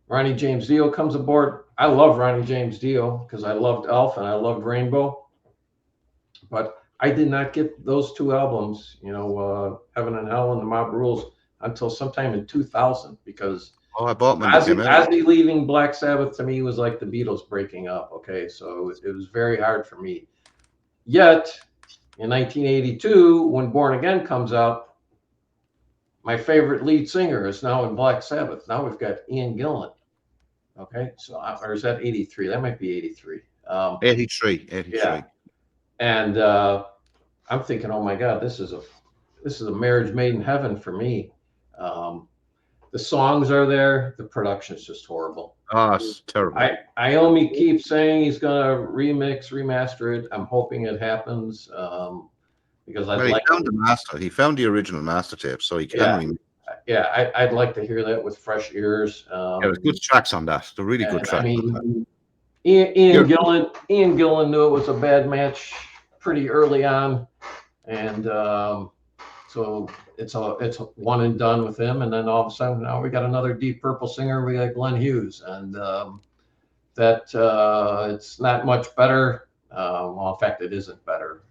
Ronnie James Dio comes aboard. I love Ronnie James Dio because I loved Elf and I loved Rainbow, but I did not get those 2 albums, Heaven and Hell and The Mob Rules, until sometime in 2000, because I bought them when they came out. Ozzy leaving Black Sabbath to me was like the Beatles breaking up. Okay, so it was very hard for me. Yet in 1982, when Born Again comes out, my favorite lead singer is now in Black Sabbath. Now we've got Ian Gillan. Okay, so or is that 83? That might be 83. 83. Yeah, and I'm thinking, oh my God, this is a marriage made in heaven for me. The songs are there. The production is just horrible. Oh, it's terrible. Iommi keeps saying he's gonna remaster it. I'm hoping it happens because he found the master. He found the original master tape, so he can. I'd like to hear that with fresh ears. There's good tracks on that. They're really good tracks. I mean, Ian Gillan knew it was a bad match pretty early on, and so it's a one and done with him. And then all of a sudden, now we got another Deep Purple singer. We got Glenn Hughes, and it's not much better. Well, in fact, it isn't better.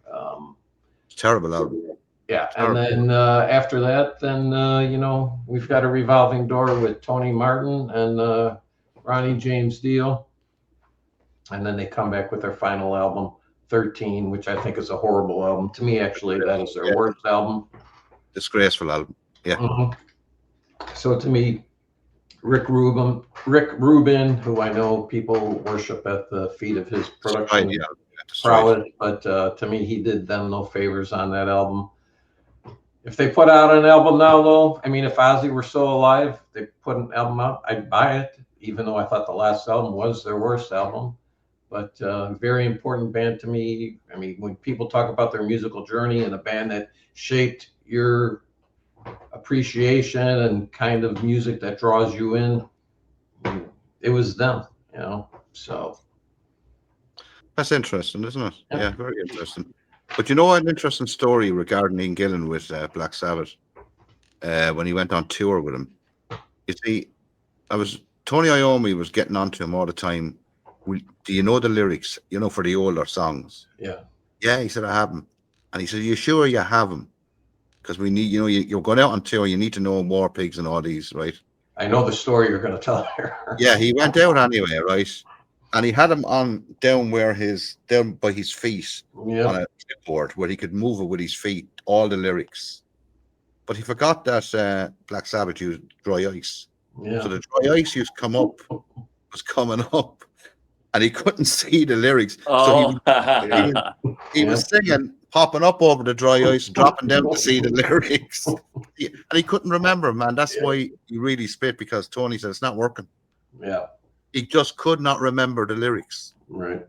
It's terrible album. Yeah, terrible. And then after that, then we've got a revolving door with Tony Martin and Ronnie James Dio, and then they come back with their final album, 13, which I think is a horrible album. To me, actually, that is their worst album. Disgraceful album. Yeah. Mm-hmm. So to me, Rick Rubin, who I know people worship at the feet of his production prowess, but to me, he did them no favors on that album. If they put out an album now, though, I mean, if Ozzy were still alive, they put an album out, I'd buy it, even though I thought the last album was their worst album. But very important band to me. I mean, when people talk about their musical journey and a band that shaped your appreciation and kind of music that draws you in, it was them, so. That's interesting, isn't it? Yeah, very interesting. But you know, an interesting story regarding Ian Gillan with Black Sabbath when he went on tour with him. You see, Tony Iommi was getting on to him all the time. Do you know the lyrics, for the older songs? Yeah. Yeah, he said, I have them. And he said, you sure you have them? Because we need, you're going out on tour, you need to know War Pigs and all these, right? I know the story you're going to tell here. Yeah, he went out anyway, right? And he had him on down by his feet on a clipboard where he could move it with his feet, all the lyrics. But he forgot that Black Sabbath used dry ice. Yeah. So the dry ice used to come up, was coming up, and he couldn't see the lyrics. Oh. So he was singing, popping up over the dry ice, dropping down to see the lyrics. And he couldn't remember, man. That's why he really spit, because Tony said it's not working. Yeah. He just could not remember the lyrics. Right.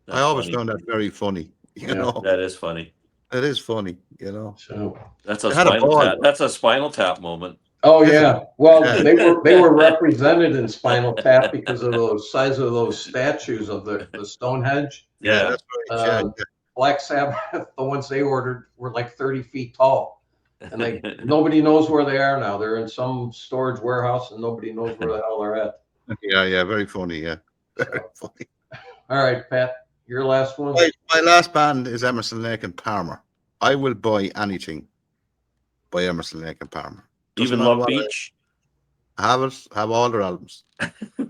I always found that very funny. You know, that is funny. It is funny. So that's a Spinal Tap. That's a Spinal Tap moment. Oh yeah. Well, they were represented in Spinal Tap because of the size of those statues of the Stonehenge. Yeah, that's right. Black Sabbath, the ones they ordered were like 30 feet tall, and nobody knows where they are now. They're in some storage warehouse, and nobody knows where the hell they're at. Yeah, very funny. Yeah, very funny. All right, Pat, your last one. My last band is Emerson, Lake and Palmer. I will buy anything by Emerson, Lake and Palmer. Even Love Beach. Have all their albums.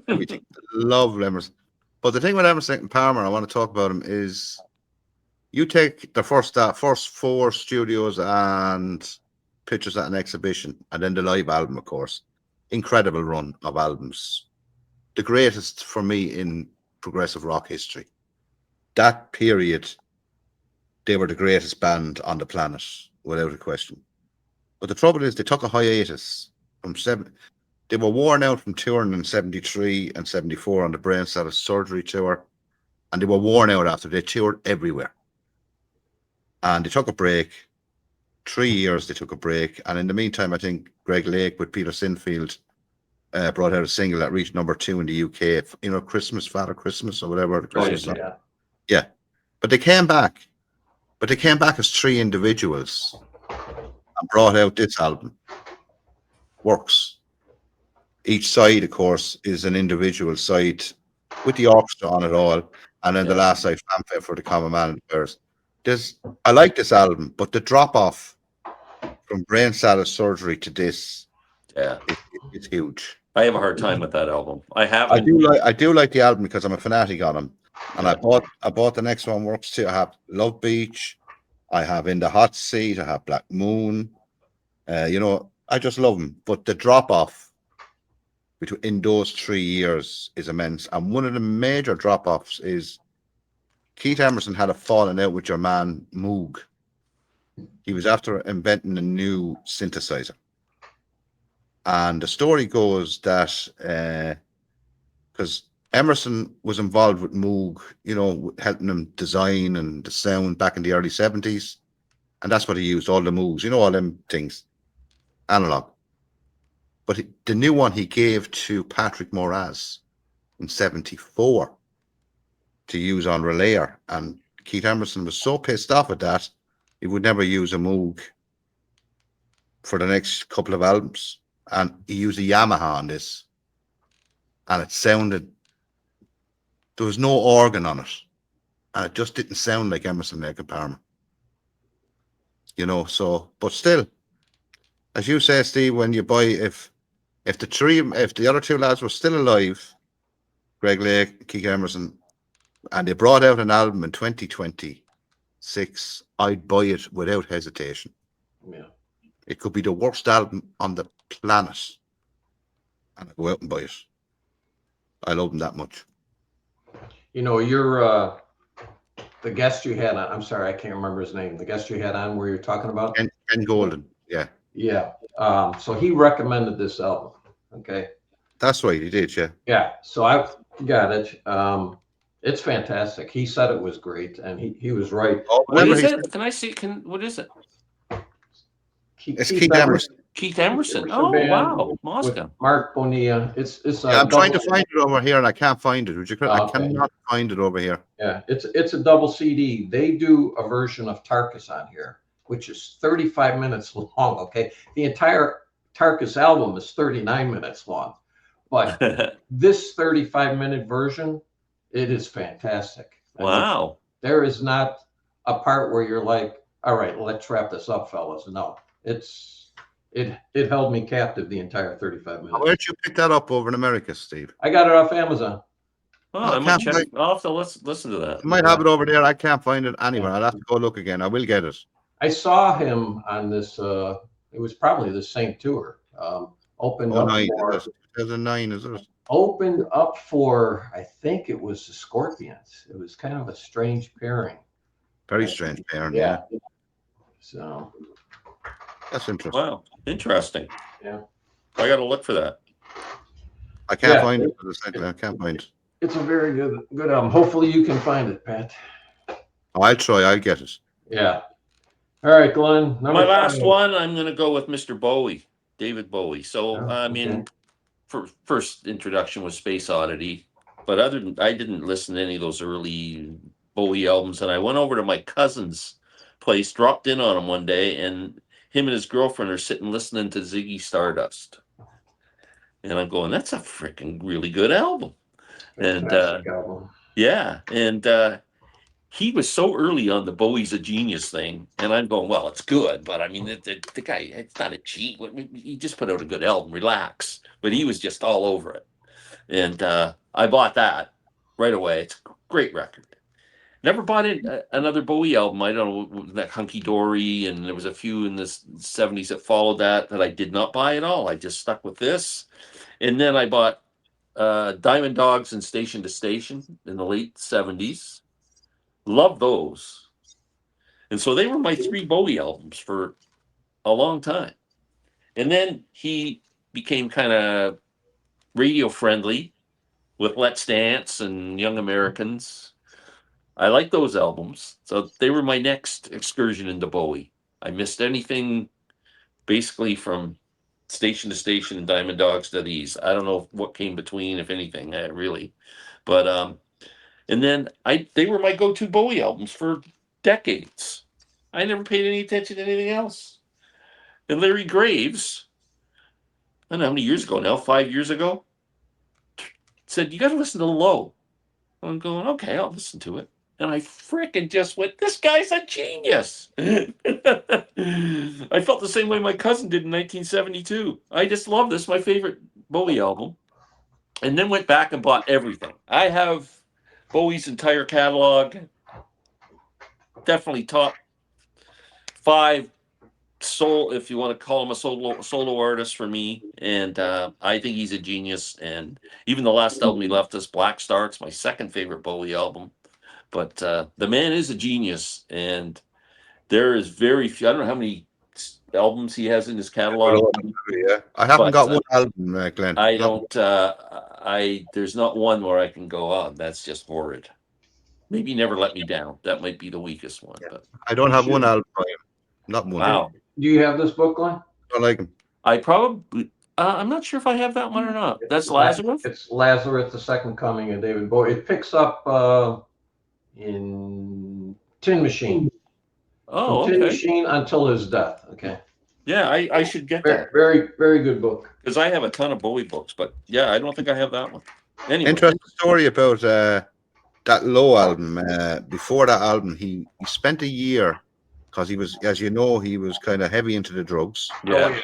Everything. Love Emerson. But the thing with Emerson, Lake and Palmer, I want to talk about them is, you take the first 4 studios and pictures at an exhibition, and then the live album, of course. Incredible run of albums. The greatest for me in progressive rock history. That period they were the greatest band on the planet, without a question. But the trouble is, they took a hiatus from They were worn out from touring in 73 and 74 on the brain cell surgery tour, and they were worn out after. They toured everywhere. And they took a break. 3 years they took a break. And in the meantime, I think Greg Lake with Peter Sinfield brought out a single that reached #2 in the UK. You know, Christmas, Father Christmas, or whatever. Christmas song. Yeah. But they came back. But they came back as 3 individuals and brought out this album. Works. Each side, of course, is an individual side with the orchestra on it all. And then the last side, Fanfare for the Common Man and Bears. I like this album, but the drop off from brain salad surgery to this, it's huge. I have a hard time with that album. I do like the album because I'm a fanatic on him, and I bought the next one. Works too. I have Love Beach, I have In the Hot Seat, I have Black Moon. You know, I just love them, but the drop off in those 3 years is immense. And one of the major drop offs is Keith Emerson had a falling out with your man Moog. He was after inventing a new synthesizer. And the story goes that because Emerson was involved with Moog, you know, helping him design and the sound back in the early 70s. And that's what he used, all the Moogs, you know, all them things, analog. But the new one he gave to Patrick Moraz in 74 to use on Relayer. And Keith Emerson was so pissed off at that, he would never use a Moog for the next couple of albums. And he used a Yamaha on this. And it sounded, there was no organ on it. And it just didn't sound like Emerson, Lake and Palmer. You know, so, but still, as you say, Steve, when you buy, if the other 2 lads were still alive, Greg Lake, Keith Emerson, and they brought out an album in 2026, I'd buy it without hesitation. Yeah. It could be the worst album on the planet, and I'd go out and buy it. I love them that much. You know, you're the guest you had on, I'm sorry, I can't remember his name. The guest you had on where you're talking about? Ken Golden, yeah. Yeah. So he recommended this album. Okay. That's right, he did, yeah. Yeah. So I've got it. It's fantastic. He said it was great, and he was right. What is it? Can I see? What is it? It's Keith Emerson. Keith Emerson. Oh, wow. Moscow. Mark Bonilla. It's I'm trying to find it over here, and I can't find it. Would you? I cannot find it over here. Yeah, it's a double CD. They do a version of Tarkus on here, which is 35 minutes long. Okay, the entire Tarkus album is 39 minutes long, but this 35-minute version, it is fantastic. Wow. I mean, there is not a part where you're like, all right, let's wrap this up, fellas. No, it held me captive the entire 35 minutes. Where'd you pick that up over in America, Steve? I got it off Amazon. Oh, I might check. I'll have to listen to that. You might have it over there. I can't find it anywhere. I'll have to go look again. I will get it. I saw him on this. It was probably the same tour. Opened up for 2009, is it? Opened up for, I think it was the Scorpions. It was kind of a strange pairing. Very strange pairing. Yeah. So that's interesting. Wow, interesting. Yeah. I got to look for that. I can't find it. I can't find it. It's a very good album. Hopefully you can find it, Pat. Oh, I'll try. I'll get it. Yeah. All right, Glenn. My last one, I'm going to go with Mr. Bowie, David Bowie. So, I mean, first introduction was Space Oddity, but I didn't listen to any of those early Bowie albums. And I went over to my cousin's place, dropped in on him one day, and him and his girlfriend are sitting listening to Ziggy Stardust. And I'm going, that's a freaking really good album. And yeah, and he was so early on the Bowie's a genius thing, and I'm going, well, it's good, but I mean, the guy, it's not a genius. He just put out a good album, relax. But he was just all over it, and I bought that right away. It's a great record. Never bought another Bowie album. I don't know, that Hunky Dory, and there was a few in the 70s that followed that I did not buy at all. I just stuck with this, and then I bought Diamond Dogs and Station to Station in the late 70s. Love those. And so they were my 3 Bowie albums for a long time. And then he became kind of radio friendly with Let's Dance and Young Americans. I like those albums. So they were my next excursion into Bowie. I missed anything basically from Station to Station and Diamond Dogs to these. I don't know what came between, if anything, really. But and then they were my go-to Bowie albums for decades. I never paid any attention to anything else. And Larry Graves, I don't know how many years ago now, 5 years ago, said, you got to listen to Low. I'm going, okay, I'll listen to it. And I frickin' just went, this guy's a genius. I felt the same way my cousin did in 1972. I just love this, my favorite Bowie album. And then went back and bought everything. I have Bowie's entire catalog. Definitely top 5 soul, if you want to call him a solo artist for me. And I think he's a genius. And even the last album he left us, Black Star, it's my second favorite Bowie album. But the man is a genius, and there is very few. I don't know how many albums he has in his catalog. Yeah, I haven't got one album, Glenn. I don't. There's not one where I can go, oh, that's just horrid. Maybe Never Let Me Down. That might be the weakest one. Yeah. But I don't have one album by him. Not one. Wow. Do you have this book, Glenn? I don't like him. I probably. I'm not sure if I have that one or not. That's Lazarus. It's Lazarus, the Second Coming of David Bowie. It picks up in Tin Machine. Oh, From okay. Tin Machine until his death. Okay. Yeah, I should get that. Very, very good book. Because I have a ton of Bowie books, but yeah, I don't think I have that one. Anyway. Interesting story about that Low album. Before that album, he spent a year, because he was, as you know, he was kind of heavy into the drugs. Yeah.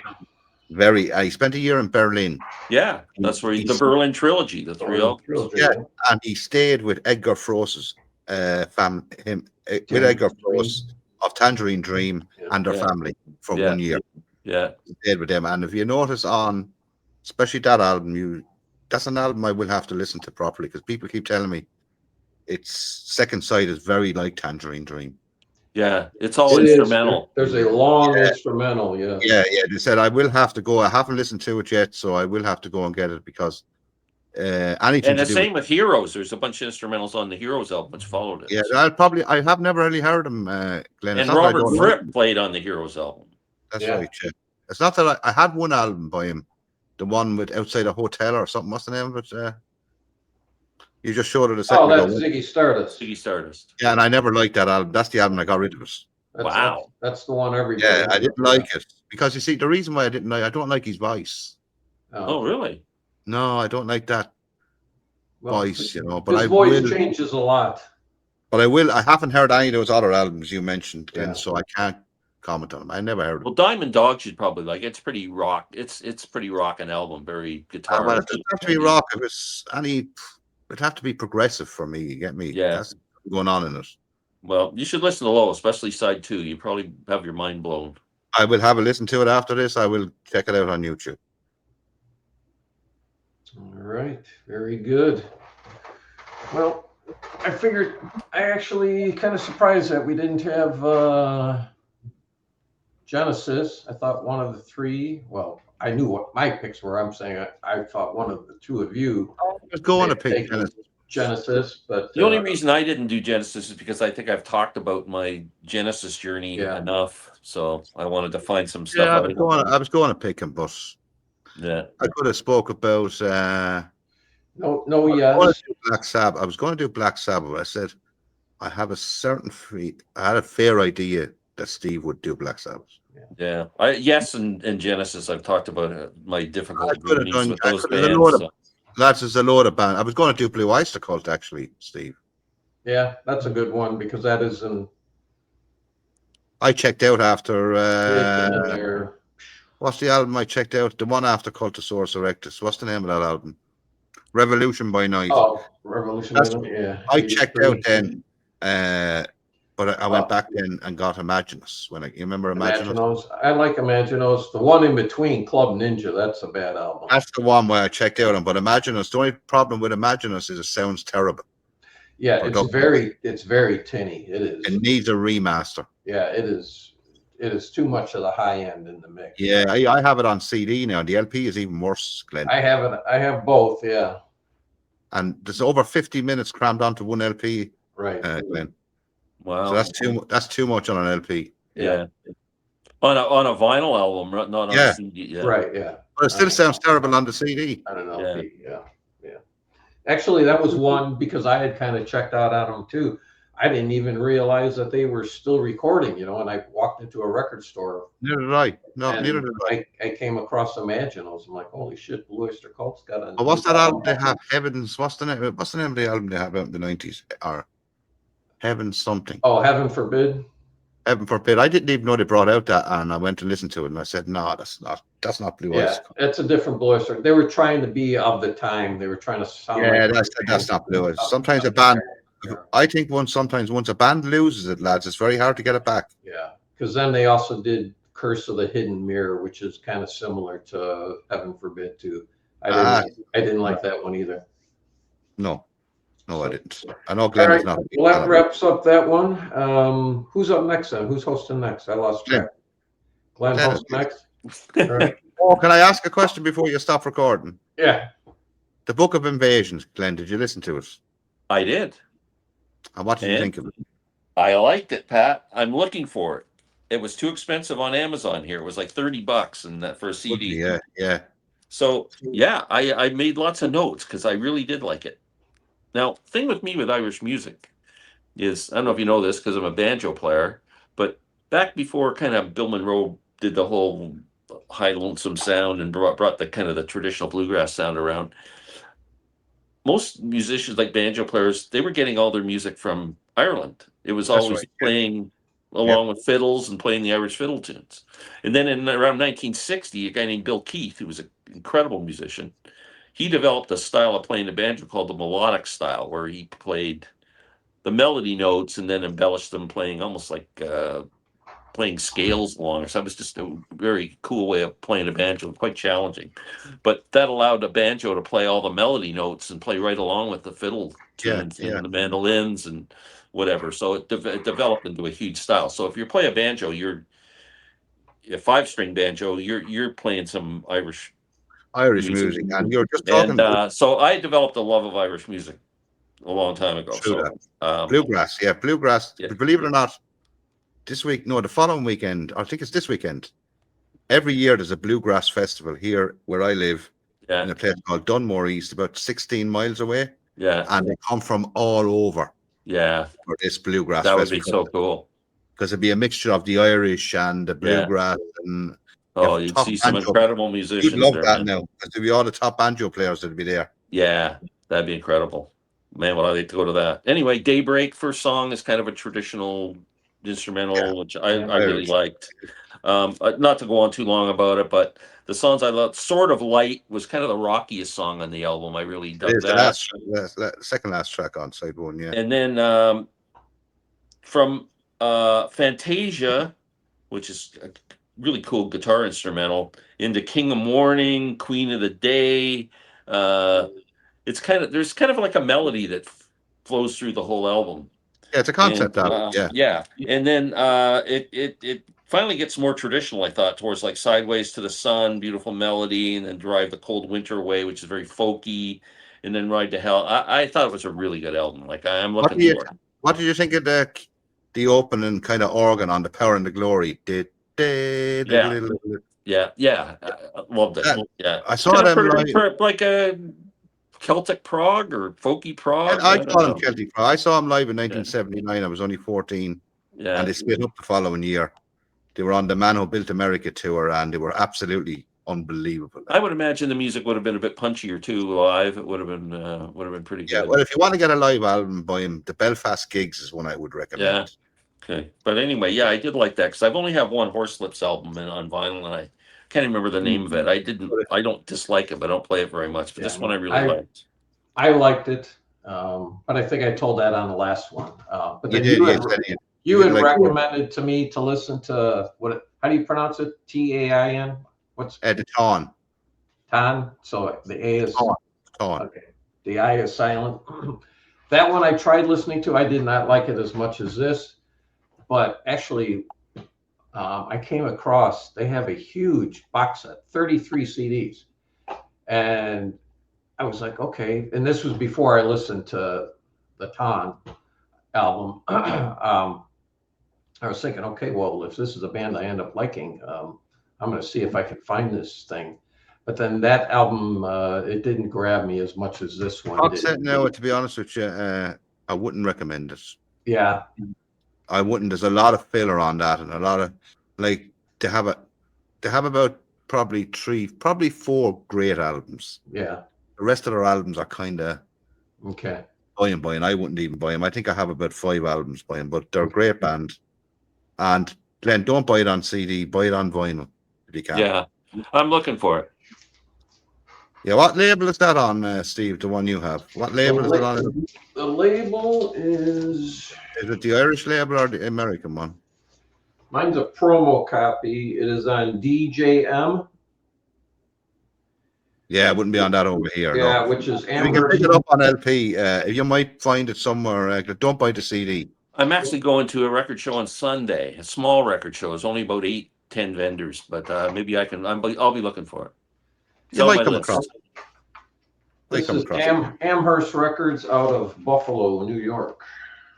Very. He spent a year in Berlin. Yeah, that's where the Berlin trilogy, the 3 albums. Yeah, and he stayed with Edgar Froese, with Edgar Froese of Tangerine Dream and their family for 1 year. Yeah, he stayed with them. And if you notice on, especially that album, that's an album I will have to listen to properly, because people keep telling me its second side is very like Tangerine Dream. Yeah, it's all instrumental. There's a long instrumental. Yeah. They said I will have to go. I haven't listened to it yet, so I will have to go and get it, because anything. And the same with Heroes. There's a bunch of instrumentals on the Heroes album which followed it. Yeah, I have never really heard them, Glenn. And Robert Fripp played on the Heroes album. That's right. Yeah. It's not that I had one album by him, the one with Outside a Hotel or something. What's the name of it? You just showed it a second ago. Oh, that's Ziggy Stardust. Ziggy Stardust. Yeah, and I never liked that album. That's the album I got rid of it. Wow. That's the one everybody. Yeah, I didn't like it, because you see, the reason why I don't like his voice. Oh, really? No, I don't like that voice, But his voice changes a lot. But I haven't heard any of those other albums you mentioned, Glenn, so I can't comment on them. I never heard them. Well, Diamond Dogs you'd probably like. It's pretty rock. It's pretty rockin' album. Very guitar. Well, it doesn't have to be rock. If it's it'd have to be progressive for me. You get me? Yeah. That's what's going on in it. Well, you should listen to Low, especially side 2. You probably have your mind blown. I will have a listen to it after this. I will check it out on YouTube. All right. Very good. Well, I figured I actually kind of surprised that we didn't have Genesis. I thought one of the 3. Well, I knew what my picks were. I'm saying I thought one of the 2 of you. I was going to pick Genesis, but the only reason I didn't do Genesis is because I think I've talked about my Genesis journey enough. So I wanted to find some stuff. Yeah, I was going to pick him, but yeah, I could have spoke about Black Sabbath. I was going to do Black Sabbath. I said I had a fair idea that Steve would do Black Sabbath. Yeah. Yes, and Genesis. I've talked about my difficult journeys with those bands. That's a load of band. I was going to do Blue Oyster Cult, actually, Steve. Yeah, that's a good one, because that is in. I checked out after. What's the album I checked out? The one after Cultosaurus Erectus. What's the name of that album? Revolution by Night. Oh, Revolution by Night. Yeah. I checked out then, but I went back then and got Imaginus. You remember Imaginus? I like Imaginus. The one in between, Club Ninja, that's a bad album. That's the one where I checked out on. But Imaginus, the only problem with Imaginus is it sounds terrible. Yeah, production. it's very tinny. It is. It needs a remaster. Yeah, it is. It is too much of the high end in the mix. Yeah, I have it on CD now. The LP is even worse, Glenn. I have it. I have both. Yeah. And there's over 50 minutes crammed onto one LP. Right. Glenn. Wow. So that's too much on an LP. Yeah. On a vinyl album, not on a CD. Yeah. Right. Yeah. But it still sounds terrible on the CD. I don't know. Yeah. Actually, that was one because I had kind of checked out on them too. I didn't even realize that they were still recording, and I walked into a record store. Neither did I. No, neither did I. I came across some Imaginals. I'm like, holy shit, Blue Oyster Cult's got a. But what's that album they have? Heavens. What's the name of the album they have out in the 90s? Or Heaven something. Oh, Heaven Forbid. Heaven Forbid. I didn't even know they brought out that, and I went to listen to it, and I said, "No, that's not Blue Oyster." Yeah, it's a different Blue Oyster. They were trying to be of the time. They were trying to sound. Yeah, that's not Blue Oyster. Sometimes a band. I think once a band loses it, lads, it's very hard to get it back. Yeah, because then they also did Curse of the Hidden Mirror, which is kind of similar to Heaven Forbid too. I didn't like that one either. No, I didn't. I know Glenn is not. Well, that wraps up that one. Who's up next then? Who's hosting next? I lost track. Glenn hosts next. Right. Oh, can I ask a question before you stop recording? Yeah. The Book of Invasions, Glenn, did you listen to it? I did. And what did you think of it? I liked it, Pat. I'm looking for it. It was too expensive on Amazon here. It was like $30 and that for a CD. Yeah. So yeah, I made lots of notes because I really did like it. Now, thing with me with Irish music is, I don't know if you know this because I'm a banjo player, but back before kind of Bill Monroe did the whole high lonesome sound and brought the kind of the traditional bluegrass sound around, most musicians like banjo players, they were getting all their music from Ireland. It was always playing along with fiddles and playing the Irish fiddle tunes. And then in around 1960, a guy named Bill Keith, who was an incredible musician, he developed a style of playing the banjo called the melodic style, where he played the melody notes and then embellished them, playing almost like playing scales along. So it was just a very cool way of playing a banjo, quite challenging. But that allowed a banjo to play all the melody notes and play right along with the fiddle tunes and the mandolins and whatever. So it developed into a huge style. So if you play a banjo, you're a 5-string banjo, you're playing some Irish music. And you're just talking. And so I developed a love of Irish music a long time ago. Bluegrass. Believe it or not, the following weekend, I think it's this weekend, every year there's a bluegrass festival here where I live in a place called Dunmore East, about 16 miles away. Yeah. And they come from all over. Yeah. For this bluegrass festival. That would be so cool. Because it'd be a mixture of the Irish and the bluegrass. And you'd see some incredible musicians. You'd love that now, because there'd be all the top banjo players that'd be there. Yeah, that'd be incredible. Man, would I like to go to that. Anyway, Daybreak, first song, is kind of a traditional instrumental, which I really liked. Not to go on too long about it, but the songs I loved, Sort of Light was kind of the rockiest song on the album. I really dug that. The second last track on side one, yeah. And then from Fantasia, which is a really cool guitar instrumental, into King of Morning, Queen of the Day. There's kind of like a melody that flows through the whole album. Yeah, it's a concept album. Yeah. And then it finally gets more traditional, I thought, towards like Sideways to the Sun, beautiful melody, and then Drive the Cold Winter Away, which is very folky, and then Ride to Hell. I thought it was a really good album. Like, I'm looking for it. What did you think of the opening kind of organ on The Power and the Glory? Yeah. I loved it. I saw them like a Celtic prog or folky prog. I call them Celtic prog. I saw them live in 1979. I was only 14. Yeah. And they split up the following year. They were on the Man Who Built America tour, and they were absolutely unbelievable. I would imagine the music would have been a bit punchier too live. It would have been pretty good. Yeah, well, if you want to get a live album by him, the Belfast Gigs is one I would recommend. Yeah. Okay. But anyway, I did like that because I've only have one Horselips album on vinyl, and I can't remember the name of it. I don't dislike it, but I don't play it very much. But this one I really liked. I liked it, but I think I told that on the last one. But then you had recommended to me to listen to how do you pronounce it? T-A-I-N? What's the Ton? Ton. So the A is Ton. Okay. The I is silent. That one I tried listening to. I did not like it as much as this, but actually, I came across, they have a huge box set, 33 CDs. And I was like, okay. And this was before I listened to the Ton album. I was thinking, okay, well, if this is a band I end up liking, I'm going to see if I can find this thing. But then that album, it didn't grab me as much as this one Box did. set now, to be honest with you, I wouldn't recommend it. Yeah. I wouldn't. There's a lot of filler on that, and a lot of like they have about probably 4 great albums. Yeah. The rest of their albums are kind of Okay. by and I wouldn't even buy them. I think I have about 5 albums by them, but they're a great band. And Glenn, don't buy it on CD, buy it on vinyl if you can. Yeah, I'm looking for it. Yeah, what label is that on, Steve? The one you have? What label is it on? The label is. Is it the Irish label or the American one? Mine's a promo copy. It is on DJM. Yeah, it wouldn't be on that over here. Yeah, no. which is You can Amherst. pick it up on LP. You might find it somewhere. Don't buy the CD. I'm actually going to a record show on Sunday, a small record show. It's only about 8-10 vendors, but maybe I can. I'll be looking for it. You might come across it. This is Amherst Records out of Buffalo, New York.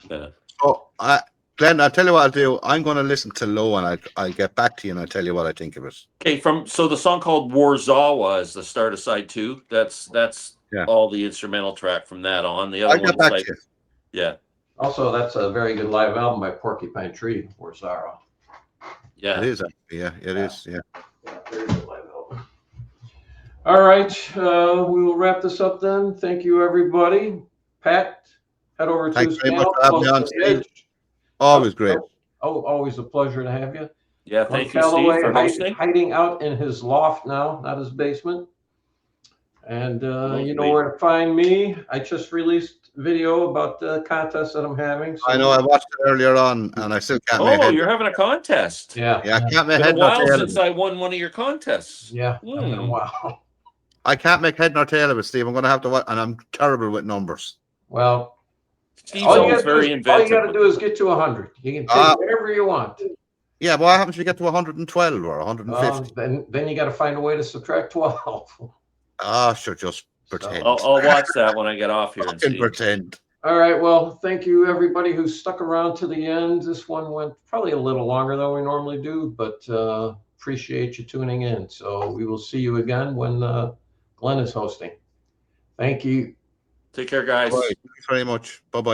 Yeah. Oh, Glenn, I'll tell you what I'll do. I'm going to listen to Low, and I'll get back to you, and I'll tell you what I think of it. Okay. So the song called Warzawa is the start of side 2. That's all the instrumental track from that on. The other I'll get back to you. Yeah. Also, that's a very good live album by Porcupine Tree, Warzara. Yeah. It is. Yeah, it is. Yeah. Yeah, very good live album. All right, we will wrap this up then. Thank you, everybody. Pat, head over Thanks to very much for having me on, Steve. Always great. Oh, always a pleasure to have you. Yeah, thank you, Steve, for hosting. Hiding out in his loft now, not his basement. And you know where to find me. I just released video about the contest that I'm having. So. I know. I watched it earlier on, and I still can't make Oh, head. you're having a contest. Yeah. Yeah, I can't make It's head been a nor while tail. since I won one of your contests. Yeah, wow. I can't make head nor tail of it, Steve. I'm going to have to watch, and I'm terrible with numbers. Well, Steve's always very inventive. All you got to do is get to 100. You can take whatever you want. Yeah, but what happens if you get to 112 or 150? Then you got to find a way to subtract 12. Sure, just pretend. I'll watch that when I get off here. Fucking pretend. All right. Well, thank you, everybody who stuck around to the end. This one went probably a little longer than we normally do, but appreciate you tuning in. So we will see you again when Glenn is hosting. Thank you. Take care, guys. Bye. Thanks very much. Bye-bye.